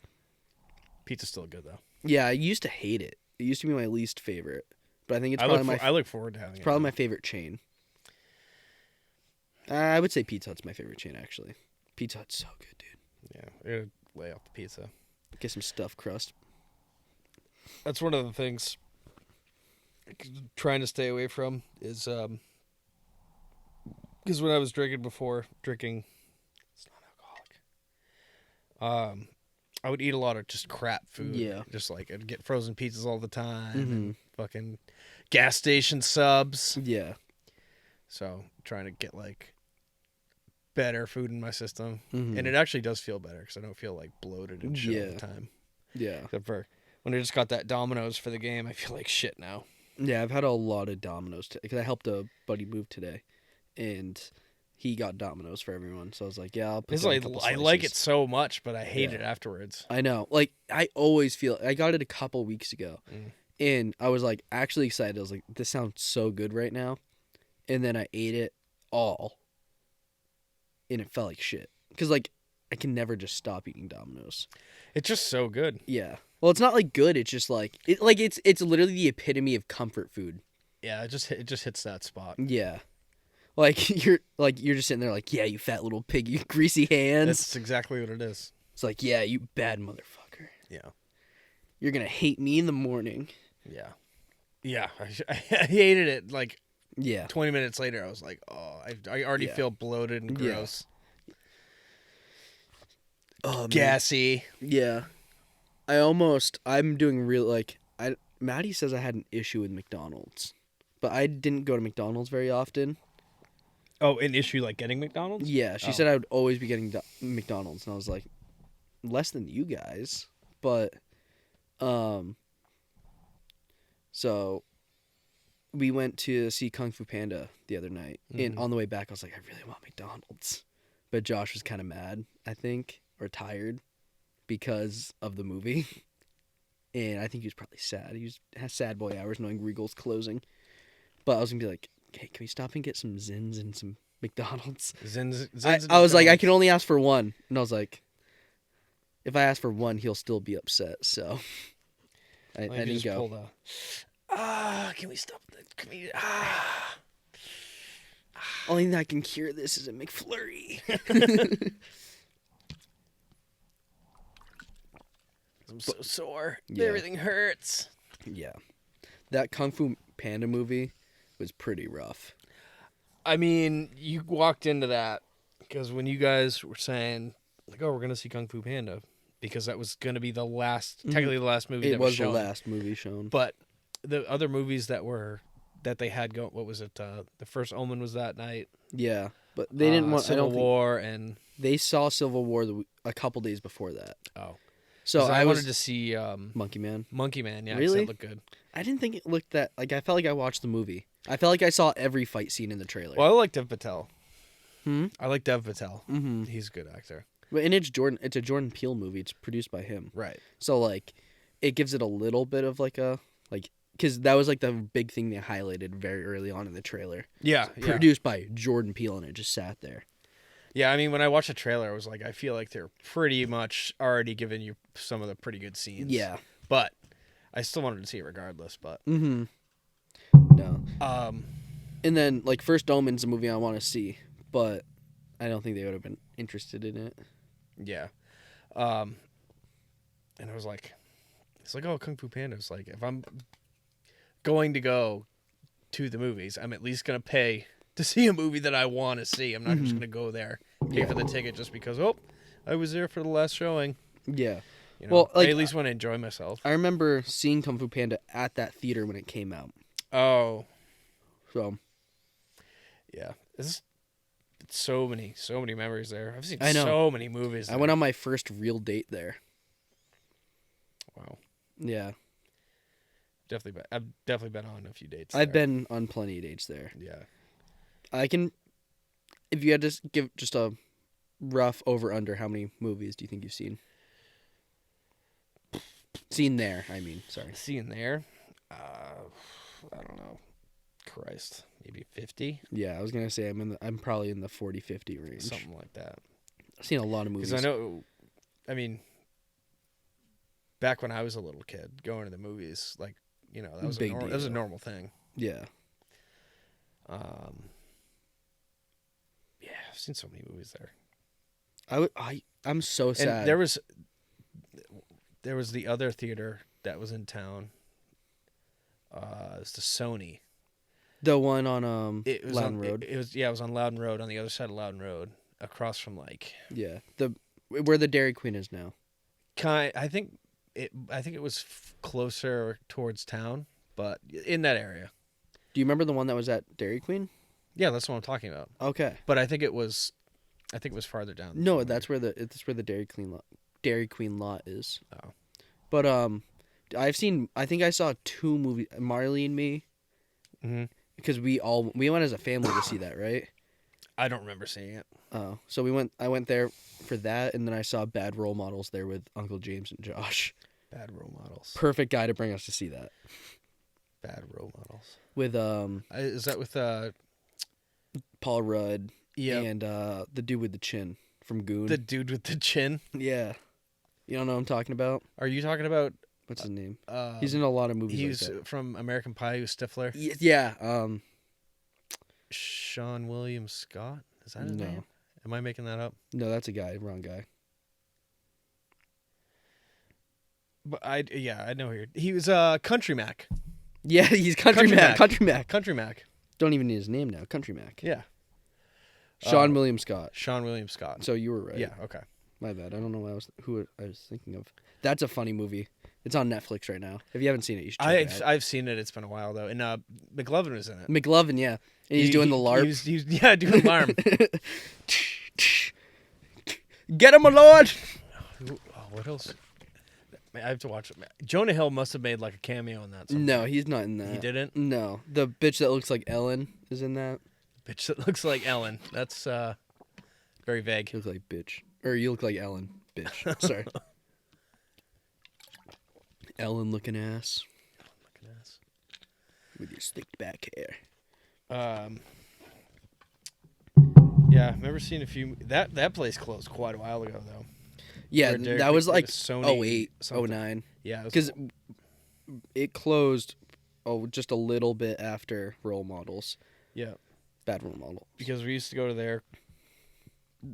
Pizza's still good, though. Yeah, I used to hate it. It used to be my least favorite. But I think it's I probably look forward to having it's it. probably my favorite chain. I would say Pizza Hut's my favorite chain, actually. Pizza Hut's so good, dude. Yeah, it'll lay off the pizza. Get some stuffed crust. That's one of the things trying to stay away from is because when I was drinking, it's non-alcoholic. I would eat a lot of just crap food. Yeah. Just like I'd get frozen pizzas all the time Mhm. and fucking gas station subs. Yeah. So trying to get like better food in my system. Mhm. And it actually does feel better because I don't feel like bloated and shit all Yeah. the time. Yeah. Except for when I just got that Domino's for the game, I feel like shit now. Yeah, I've had a lot of Domino's because I helped a buddy move today, and he got Domino's for everyone. So I was like, "Yeah, I'll put It's down a like couple I like it slices." so much, but I hate Yeah. it afterwards. I know. Like I always feel. I got it a couple weeks ago, Mm. and I was like actually excited. I was like, "This sounds so good right now," and then I ate it all, and it felt like shit. Cause like I can never just stop eating Domino's. It's just so good. Yeah. Well, it's not like good. It's just like it's literally the epitome of comfort food. Yeah, it just hits that spot. Yeah. Like you're just sitting there like, yeah, you fat little pig, you greasy hands. That's exactly what it is. It's like, yeah, you bad motherfucker. Yeah. You're gonna hate me in the morning. Yeah. Yeah, I hated it. Like Yeah. 20 minutes later, I was like, oh, I already Yeah. feel bloated and Yeah. gross. Oh, man. Gassy. Yeah. I'm doing real like Maddie says I had an issue with McDonald's, but I didn't go to McDonald's very often. Oh, an issue like getting McDonald's? Yeah, she Oh. said I would always be getting McDonald's, and I was like, less than you guys, but so we went to see Kung Fu Panda the other night, and Mhm. on the way back, I was like, I really want McDonald's, but Josh was kind of mad, I think, or tired because of the movie, and I think he was probably sad. Has sad boy hours knowing Regal's closing, but I was gonna be like, hey, can we stop and get some Zins and some McDonald's? I was like, I can only ask for one. And I was like, if I ask for one, he'll still be upset. So I didn't go. Can we stop? Can we? Only thing that can cure this is a McFlurry. I'm so sore. Yeah. Everything hurts. Yeah. That Kung Fu Panda movie was pretty rough. I mean, you walked into that because when you guys were saying, like, oh, we're going to see Kung Fu Panda, because that was going to be the last, technically the last movie It that was was the shown. last movie shown. But the other movies that they had going, what was it? The first Omen was that night. Yeah. But they didn't want. Civil I don't think War and they saw Civil War a couple days before that. oh, So I was wanted to see Monkey Man. Monkey Man. Yeah, 'cause Really? that looked good. I didn't think it looked that like. I felt like I watched the movie. I felt like I saw every fight scene in the trailer. Well, I like Dev Patel. Hmm? I like Dev Patel. Mm-hmm. He's a good actor. But and it's Jordan. It's a Jordan Peele movie. It's produced by him. Right. So like, it gives it a little bit of like a like because that was like the big thing they highlighted very early on in the trailer. Yeah. Yeah. Produced by Jordan Peele, and it just sat there. Yeah, I mean, when I watched the trailer, I was like, I feel like they're pretty much already giving you some of the pretty good scenes. Yeah. But I still wanted to see it regardless. But Mm-hmm. No. And then like First Omen's a movie I want to see, but I don't think they would have been interested in it. yeah, and I was like, it's like, oh, Kung Fu Panda. It's like, if I'm going to go to the movies, I'm at least gonna pay to see a movie that I want to see. I'm not just gonna go there pay for the ticket just because I was there for the last showing. Yeah. You know, Well, like, I at least want to enjoy myself. I remember seeing Kung Fu Panda at that theater when it came out. Oh, So yeah. It's so many memories there. I've seen I know. so many movies. I There. went on my first real date there. Wow. Yeah. I've definitely been on a few dates. I've there. been on plenty of dates there. Yeah. I can, if you had to give just a rough over-under, how many movies do you think you've seen? Seen there, I mean, sorry. Seeing there, I don't know. Christ, maybe 50, Yeah, I was gonna say I'm probably in the 40-50 range. something like that. I've seen a lot of movies. Because I mean, back when I was a little kid, going to the movies, like that was Big that was a deal. normal thing. Yeah. Yeah, I've seen so many movies there. I'm so sad. And there was the other theater that was in town. It's the Sony. The one on It was Loudon on Road. It was on Loudon Road, on the other side of Loudon Road, across from Yeah, where the Dairy Queen is now. I think it was closer towards town, but in that area. Do you remember the one that was at Dairy Queen? Yeah, that's what I'm talking about. Okay. But I think it was farther down. No, that's where the Dairy Queen lot is. Oh. But I think I saw 2 movies, Marley and Me, Mm-hmm. because we went as a family to see that, right? I don't remember seeing it. Oh, so I went there for that, and then I saw Bad Role Models there with Uncle James and Josh. Bad Role Models. Perfect guy to bring us to see that. Bad Role Models. With Is that with Paul Rudd yeah, and the dude with the chin from Goon. the dude with the chin? Yeah. You don't know what I'm talking about? Are you talking about? What's his name? He's in a lot of movies He's like that. from American Pie. He was Stifler. Yeah. Sean William Scott. Is that his No. name? Am I making that up? No, that's a guy. Wrong guy. But I know who he was. Country Mac. Yeah, he's Country Country Mac. Mac. Country Mac. Country Mac. Don't even need his name now. Country Mac. Yeah. Sean William Scott. Sean William Scott. So you were right. Yeah. Okay. My bad. I don't know who I was thinking of. That's a funny movie. It's on Netflix right now. If you haven't seen it, you should check it out. I've seen it. It's been a while though. And McLovin was in it. McLovin, yeah. And he's doing the LARP. He's doing LARP. Get him, my lord! Oh, what else? I have to watch it. Jonah Hill must have made like a cameo in that. No, he's not in that. He didn't? No. The bitch that looks like Ellen is in that. Bitch that looks like Ellen. That's very vague. You look like bitch. Or you look like Ellen. Bitch. Sorry. Ellen looking ass. With your slicked back hair. Yeah, I remember seeing a few. That place closed quite a while ago though. Yeah, Where that was it like Sony 08, something. 09. Yeah, Because it closed just a little bit after Role Models. yeah, Bad Role Model. because we used to go to there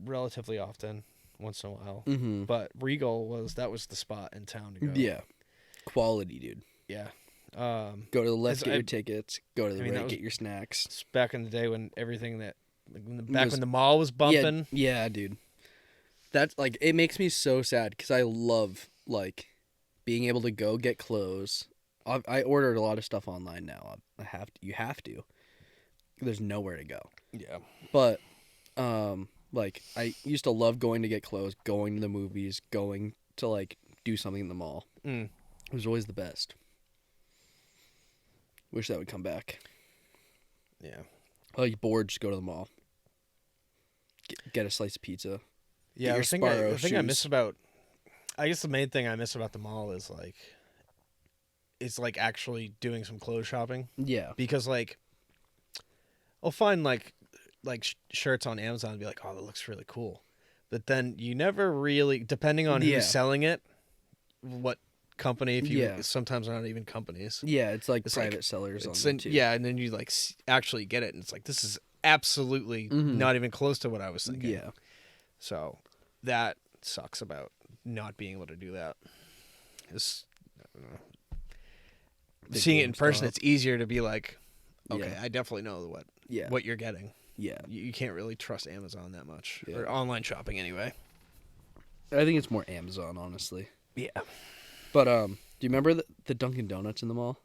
relatively often, once in a while. Mm-hmm. But Regal was the spot in town to go. Yeah. Quality, dude. Yeah. Go to the left, It's- get I- your tickets. Go to the I mean, that right, was- get your snacks. It's back in the day when everything that when Was- the mall was bumping. Yeah, dude. That's like, it makes me so sad because I love like being able to go get clothes. I ordered a lot of stuff online now. You have to. There's nowhere to go. Yeah. But like I used to love going to get clothes, going to the movies, going to like do something in the mall. Mm. It was always the best. Wish that would come back. Yeah. Like bored, just go to the mall. Get a slice of pizza. Yeah, your the thing I Sparrow miss shoes. about, I guess the main thing I miss about the mall is actually doing some clothes shopping, Yeah. because like I'll find like shirts on Amazon and be like, oh, that looks really cool, but then you never really, depending on Yeah. who's selling it, what company, if you Yeah. sometimes not even companies, Yeah, it's like It's private like- sellers on it's them too. yeah, and then you like actually get it, and it's like, this is absolutely Mhm. not even close to what I was thinking. Yeah. So that sucks about not being able to do that. It's, I don't know. The Seeing it in person, GameStop. it's easier to be like, okay, Yeah. I definitely know Yeah. what you're getting. Yeah. You can't really trust Amazon that much. Yeah. Or online shopping anyway. I think it's more Amazon, honestly. Yeah. But do you remember the Dunkin' Donuts in the mall?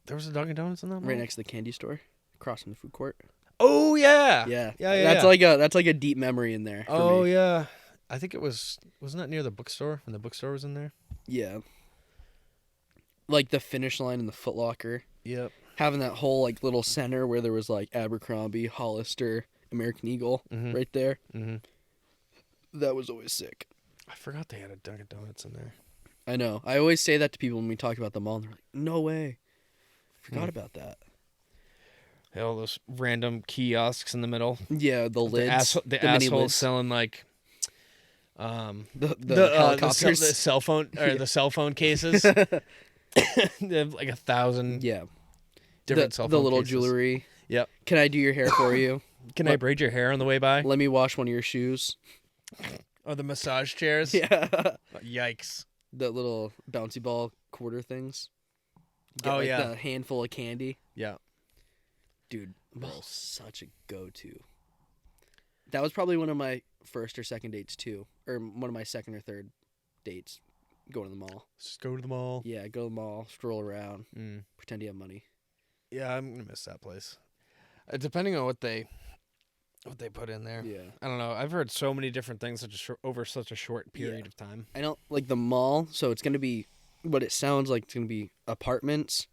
There was a Dunkin' Donuts in that mall? Right next to the candy store, across from the food court. Oh, yeah. Yeah. Yeah. That's like a deep memory in there. For me. Yeah. I think it wasn't that near the bookstore when the bookstore was in there? Yeah. Like the finish line in the Foot Locker. Yep. Having that whole like little center where there was like Abercrombie, Hollister, American Eagle right there. Mm-hmm. That was always sick. I forgot they had a Dunkin' Donuts in there. I know. I always say that to people when we talk about the mall. And they're like, no way. Forgot about that. They had all those random kiosks in the middle. Yeah, the lids. The mini assholes lids. selling like the helicopters. the cell phone or the cell phone cases. They have like 1,000 Yeah. different cell phone The little cases. jewelry. Yep. Can I do your hair for you? Can I braid your hair on the way by? Let me wash one of your shoes. Or the massage chairs? Yeah. Yikes. The little bouncy ball quarter things. Oh, like yeah. The handful of candy. Yeah. Dude, mall's such a go-to. That was probably one of my first or second dates, too. Or one of my second or third dates, going to the mall. Just go to the mall. Yeah, go to the mall, stroll around, Mm. pretend you have money. Yeah, I'm going to miss that place. Depending on what they put in there. Yeah. I don't know. I've heard so many different things over such a short period Yeah. of time. I don't like the mall, so it's going to be what it sounds like. It's going to be apartments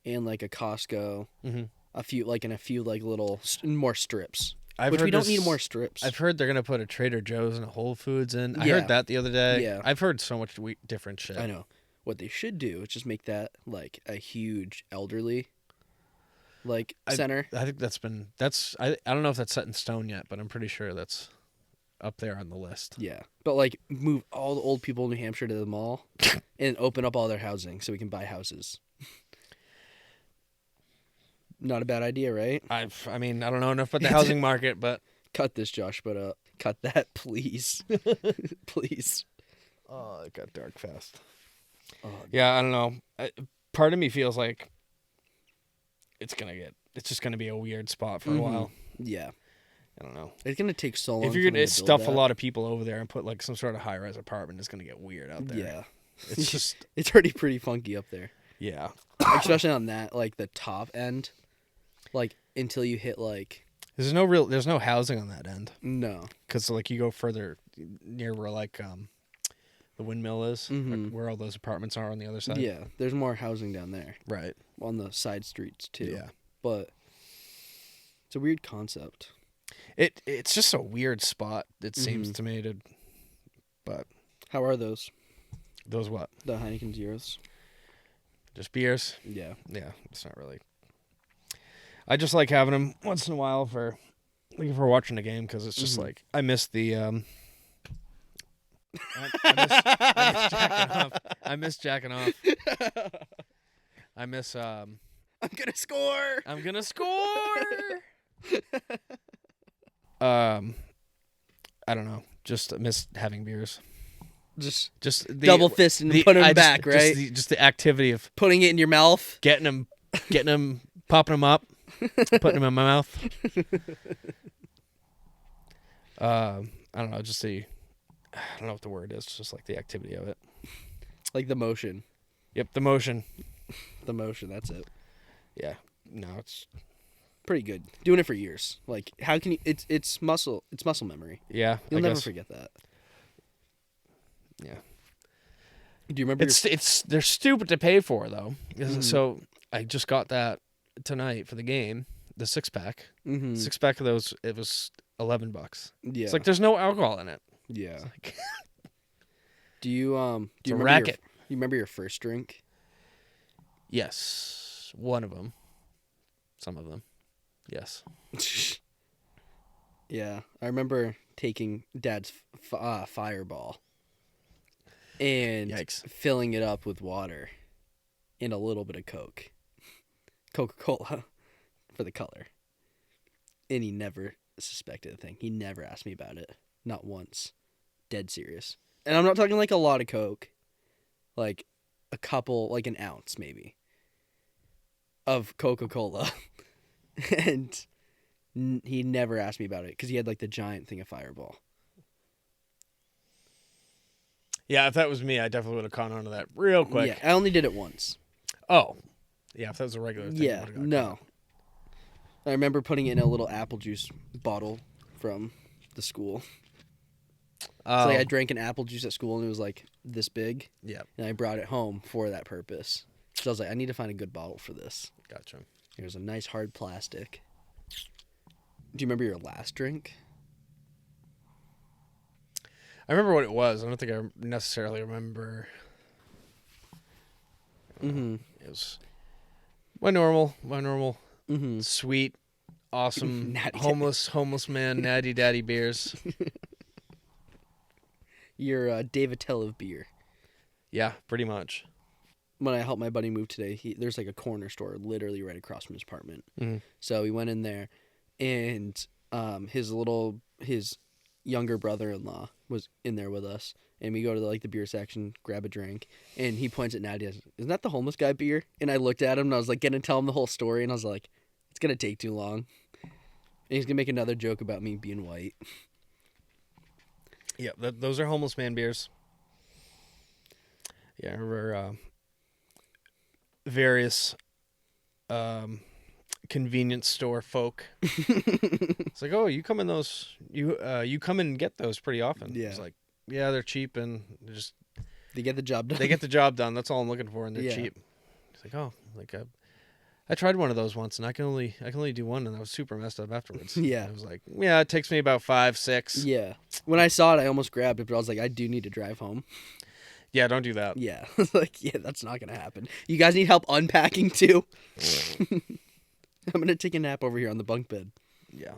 and like a Costco, Mm-hmm. a few little more strips. I've Which heard we don't this- need more strips. I've heard they're going to put a Trader Joe's and a Whole Foods in. I Yeah. heard that the other day. Yeah. I've heard so much different shit. I know. What they should do is just make that like a huge elderly center. I think I don't know if that's set in stone yet, but I'm pretty sure that's up there on the list. Yeah. But like move all the old people in New Hampshire to the mall and open up all their housing so we can buy houses. Not a bad idea, right? I mean, I don't know enough about the housing market, but Cut this, Josh, but cut that, please. Please. oh, it got dark fast. Oh, Yeah, I don't know. Part of me feels like it's just gonna be a weird spot for a while. yeah. I don't know. It's gonna take so long. If you're for them gonna to build stuff a that. lot of people over there and put like some sort of high-rise apartment, it's gonna get weird out there. Yeah. It's just It's already pretty funky up there. yeah. Especially on that, like the top end. Like until you hit like There's no housing on that end no. because like you go further near where like the windmill is, like, where all those apartments are on the other side. Yeah. There's more housing down there. Right. On the side streets too. Yeah. But it's a weird concept. It's just a weird spot. It seems to me but How are those? those what? The Heineken Zeros? Just beers. Yeah. Yeah, it's not really. I just like having them once in a while for if we're watching a game because it's just like I miss the. I miss jacking off. I miss. I'm gonna score. I'm gonna score. I don't know. Just miss having beers. Just the, double fisting and putting them back, right? Just the activity of Putting it in your mouth. getting them, popping them up, putting them in my mouth. I don't know. Just I don't know what the word is. Just like the activity of it. Like the motion. Yep, the motion. The motion, that's it. Yeah. No, it's Pretty good. Doing it for years. Like how can you it's muscle memory. yeah. You'll I never guess. forget that. Yeah. Do you remember They're stupid to pay for though. So I just got that tonight for the game. The 6-pack. 6-pack of those. It was $11. Yeah. It's like there's no alcohol in it. yeah. Like, Do you it's a remember racket. you remember your first drink? Yes, one of them. Some of them. Yes. Yeah, I remember taking Dad's Fireball and Yikes. filling it up with water and a little bit of Coca-Cola for the color. And he never suspected a thing. He never asked me about it. Not once. Dead serious. And I'm not talking like a lot of Coke. Like a couple, like an ounce maybe, of Coca-Cola and he never asked me about it because he had like the giant thing of Fireball. Yeah, if that was me, I definitely would have caught on to that real quick. Yeah, I only did it once. Oh. Yeah, if that was a regular thing, Yeah, no. I remember putting it in a little apple juice bottle from the school. Oh. So like, I drank an apple juice at school and it was like this big. Yeah. And I brought it home for that purpose. So I was like, I need to find a good bottle for this. Gotcha. It was a nice hard plastic. Do you remember your last drink? I remember what it was. I don't think I necessarily remember. Mm-hmm. It was my normal, Mm-hmm. sweet, awesome, Natty homeless man, natty daddy beers. Your David Tell of beer. Yeah, pretty much. When I helped my buddy move today, there's like a corner store literally right across from his apartment. Mm-hmm. So we went in there, and his younger brother-in-law was in there with us, and we go to the beer section, grab a drink, and he points at Natty. Isn't that the homeless guy beer? And I looked at him, and I was like, gonna tell him the whole story, and I was like, it's gonna take too long. And he's gonna make another joke about me being white. Yeah, those are homeless man beers. Yeah, I remember various convenience store folk. It's like, oh, you come in those, you come in and get those pretty often. Yeah. It's like, yeah, they're cheap and They get the job done. they get the job done. That's all I'm looking for, and they're Yeah. cheap. It's like, oh, like I tried one of those once, and I can only do one, and I was super messed up afterwards. Yeah. I was like, yeah, it takes me about 5, 6. Yeah. When I saw it, I almost grabbed it, but I was like, I do need to drive home. Yeah, don't do that. Yeah. Like, yeah, that's not going to happen. You guys need help unpacking, too? I'm going to take a nap over here on the bunk bed. Yeah.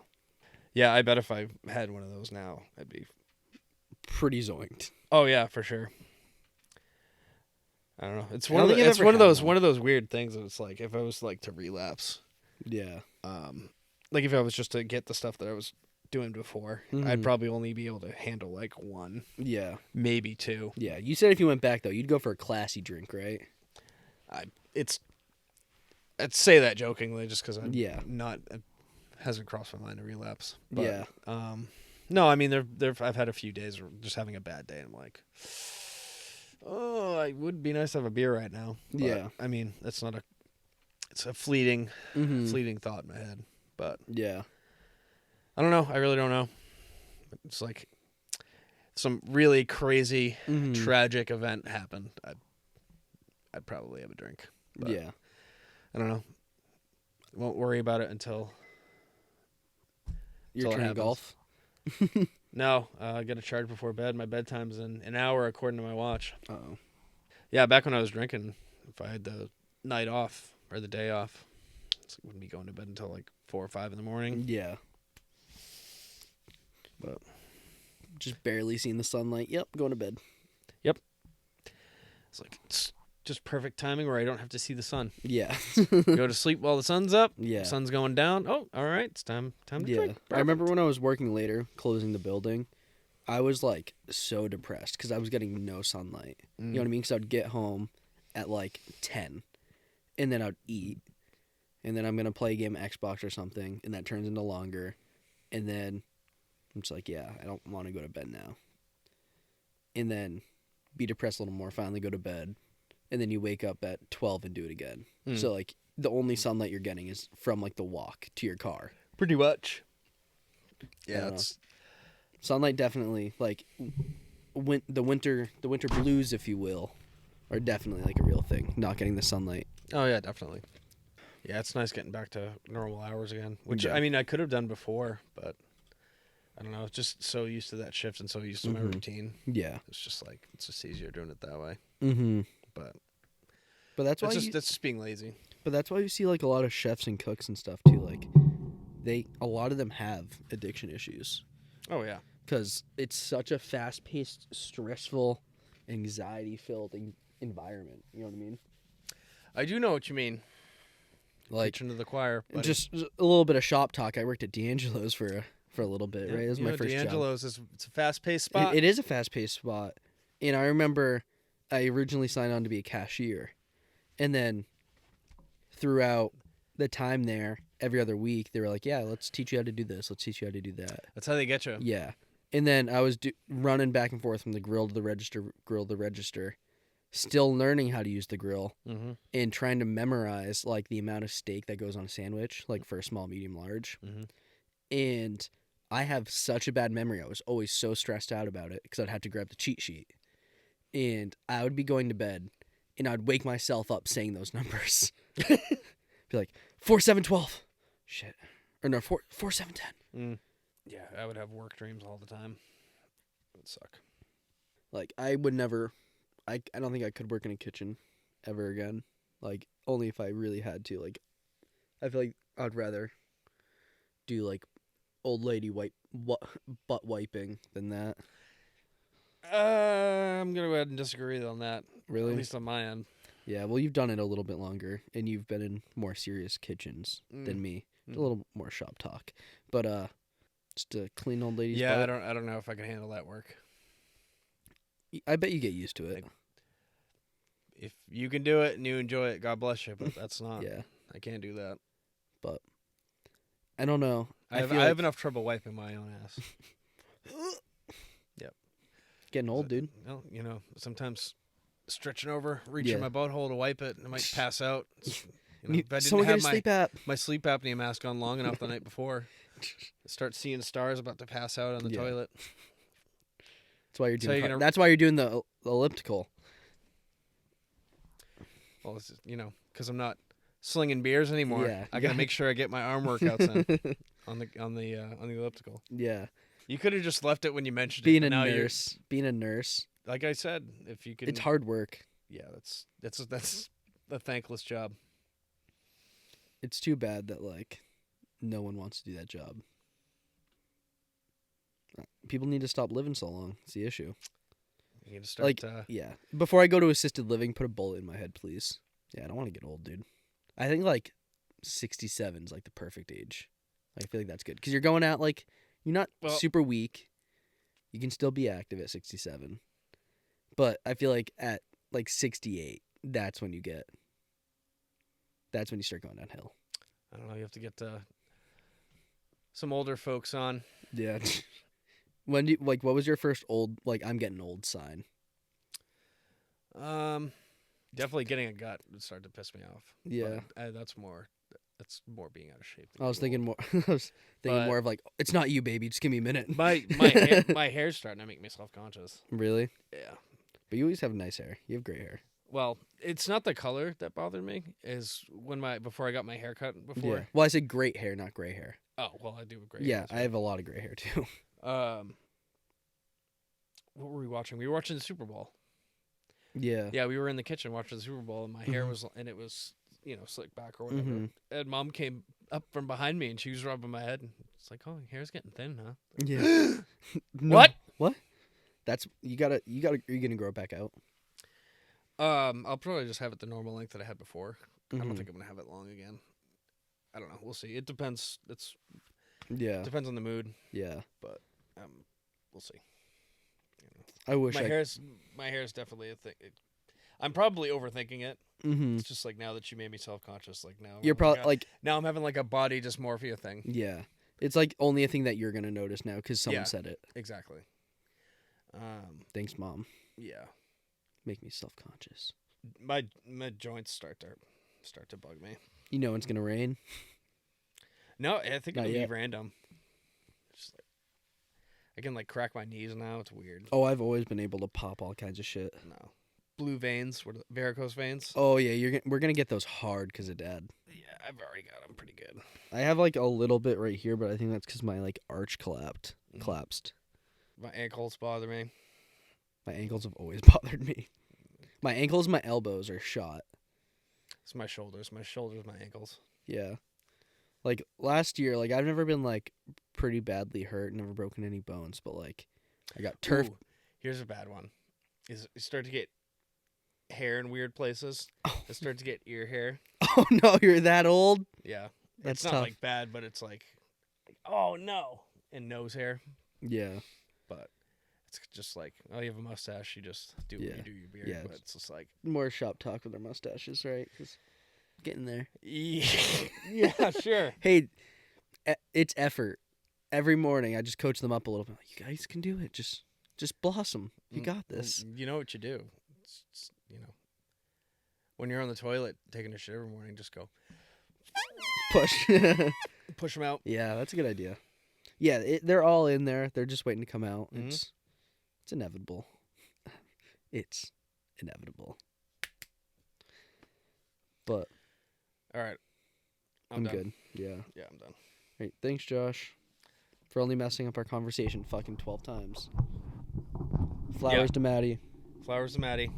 Yeah, I bet if I had one of those now, I'd be... Pretty zoinked. Oh, yeah, for sure. I don't know. It's I one don't of think I've it's ever one of had those one. one of those weird things that it's like if I was like to relapse, Yeah. like if I was just to get the stuff that I was doing before, Mhm. I'd probably only be able to handle like 1, Yeah. maybe 2. Yeah. You said if you went back, though, you'd go for a classy drink, right? I'd say that jokingly just because I'm Yeah. not it hasn't crossed my mind to relapse. But, Yeah. No, I mean I've had a few days where just having a bad day and I'm like, oh, it would be nice to have a beer right now. But, Yeah. I mean it's a fleeting Mm-hmm. thought in my head, but Yeah. I don't know. I really don't know. It's like some really crazy, Mhm. tragic event happened. I'd probably have a drink. But Yeah. I don't know. Won't worry about it until You're all it turning happens. golf? no. I got to charge before bed. My bedtime's in an hour according to my watch. Uh-oh. Yeah, back when I was drinking, if I had the night off or the day off, I wouldn't be going to bed until like 4 or 5 in the morning. Yeah. But Just barely seeing the sunlight. Yep, going to bed. it's like it's just perfect timing where I don't have to see the sun. Yeah. Go to sleep while the sun's up. Yeah. Sun's going down. Oh, all right. It's time to Yeah. drink. I remember when I was working later, closing the building, I was like so depressed because I was getting no sunlight. You know what I mean? Because I'd get home at like 10, and then I'd eat, and then I'm going to play a game of Xbox or something, and that turns into longer. And then I'm just like, yeah, I don't want to go to bed now. And then be depressed a little more, finally go to bed. And then you wake up at 12 and do it again. Mm. So, like, the only sunlight you're getting is from, like, the walk to your car. Pretty much. I Yeah, don't it's Sunlight definitely, like, the winter blues, if you will, are definitely, like, a real thing. Not getting the sunlight. oh yeah, definitely. Yeah, it's nice getting back to normal hours again. Which Yeah. I mean, I could have done before, but I don't know. Just so used to that shift and so used to my Mhm. routine. Yeah. It's just like it's just easier doing it that way. Mm-hmm. But But that's why that's just being lazy. you see, like, a lot of chefs and cooks and stuff, too. Like, a lot of them have addiction issues. Oh yeah. Because it's such a fast-paced, stressful, anxiety-filled environment. You know what I mean? I do know what you mean. Like, Preaching to the choir. Buddy. just a little bit of shop talk. I worked at D'Angelo's for a little bit, Yeah, right? It was you my know, first job. D'Angelo's it's a fast-paced spot. It is a fast-paced spot. And I remember I originally signed on to be a cashier. And then throughout the time there, every other week they were like, yeah, let's teach you how to do this. Let's teach you how to do that. That's how they get you. Yeah. And then I was running back and forth from the grill to the register, still learning how to use the grill Mm-hmm. and trying to memorize like the amount of steak that goes on a sandwich, like for a small, medium, large. Mm-hmm. And I have such a bad memory. I was always so stressed out about it because I'd have to grab the cheat sheet. And I would be going to bed and I'd wake myself up saying those numbers. Be like, 4, 7, 12. Shit. Or no, 4, 7, 10. Yeah, I would have work dreams all the time. It would suck. Like, I would never, I don't think I could work in a kitchen ever again. Like, only if I really had to. Like, I feel like I'd rather do, like, old lady butt wiping than that. I'm going to go ahead and disagree on that. Really? At least on my end. Yeah, well, you've done it a little bit longer, and you've been in more serious kitchens than me. A little more shop talk. But, just a clean old lady's butt. I don't know if I can handle that work. I bet you get used to it. Like, if you can do it and you enjoy it, God bless you, but that's not. Yeah. I can't do that. But, I don't know. I have enough trouble wiping my own ass. Yep. Getting old, dude. No, sometimes stretching over, reaching my butthole to wipe it, and I might pass out. If I didn't have my sleep apnea mask on long enough the night before, start seeing stars, about to pass out on the toilet. That's why you're doing. That's why you're doing the elliptical. Well, it's because I'm not slinging beers anymore. Yeah, I gotta make sure I get my arm workouts in on the elliptical. Yeah. You could have just left it when you mentioned being it. Being a nurse. Like I said, if you can, it's hard work. Yeah, that's a thankless job. It's too bad that like no one wants to do that job. People need to stop living so long. It's the issue. You need to start. Yeah. Before I go to assisted living, put a bullet in my head, please. Yeah, I don't want to get old, dude. I think like 67 is like the perfect age. I feel like that's good because you're going out like you're not super weak. You can still be active at 67, but I feel like at like 68, that's when you start going downhill. I don't know. You have to get some older folks on. Yeah. When what was your first old I'm getting old sign? Definitely getting a gut would start to piss me off. Yeah, but, that's more being out of shape. I was thinking more. I was thinking more of like, it's not you, baby. Just give me a minute. My hair's starting to make me self-conscious. Really? Yeah. But you always have nice hair. You have great hair. Well, it's not the color that bothered me. Is before I got my hair cut before. Yeah. Well, I said great hair, not gray hair. Oh well, I do have gray. Yeah, I have a lot of gray hair too. What were we watching? We were watching the Super Bowl. Yeah. Yeah, we were in the kitchen watching the Super Bowl, and my hair was slicked back or whatever. Mm-hmm. And Mom came up from behind me, and she was rubbing my head. And it's like, oh, your hair's getting thin, huh? Yeah. No. What? That's you gotta. Are you gonna grow it back out? I'll probably just have it the normal length that I had before. Mm-hmm. I don't think I'm gonna have it long again. I don't know. We'll see. It depends. Depends on the mood. Yeah. But we'll see. I wish my hair's definitely a thing. I'm probably overthinking it. Mm-hmm. It's just like now that you made me self-conscious, like now you're probably now I'm having like a body dysmorphia thing. Yeah, it's like only a thing that you're gonna notice now because someone said it. Exactly. Thanks, Mom. Yeah. Make me self-conscious. My joints start to bug me. You know it's gonna rain. No, I think it'll be yet. random. Just like I can like crack my knees now. It's weird. Oh, I've always been able to pop all kinds of shit. No, blue veins, varicose veins. Oh yeah, we're gonna get those hard because of Dad. Yeah, I've already got them pretty good. I have like a little bit right here, but I think that's because my like arch collapsed. My ankles bother me. My ankles have always bothered me. My ankles, my elbows are shot. It's my shoulders. My shoulders, my ankles. Yeah. Like last year, like I've never been like pretty badly hurt, never broken any bones, but like I got turf. Ooh, here's a bad one. Is you start to get hair in weird places. Oh. I start to get ear hair. Oh no, you're that old? Yeah. That's it's not tough. like bad, but it's like oh no. And nose hair. Yeah. But it's just like, oh, you have a mustache, you just do what you do your beard. Yeah. But it's just like more shop talk with our mustaches, right? 'Cause Getting there. Yeah, sure. Hey, it's effort. Every morning, I just coach them up a little bit. You guys can do it. Just blossom. You got this. You know what you do. When you're on the toilet taking a shit every morning, just go Push. push them out. Yeah, that's a good idea. Yeah, they're all in there. They're just waiting to come out. Mhm. It's inevitable. It's inevitable. But All right. I'm done. good. Yeah. Yeah, I'm done. Great. Thanks, Josh, for only messing up our conversation fucking 12 times. Flowers to Maddie. Flowers to Maddie.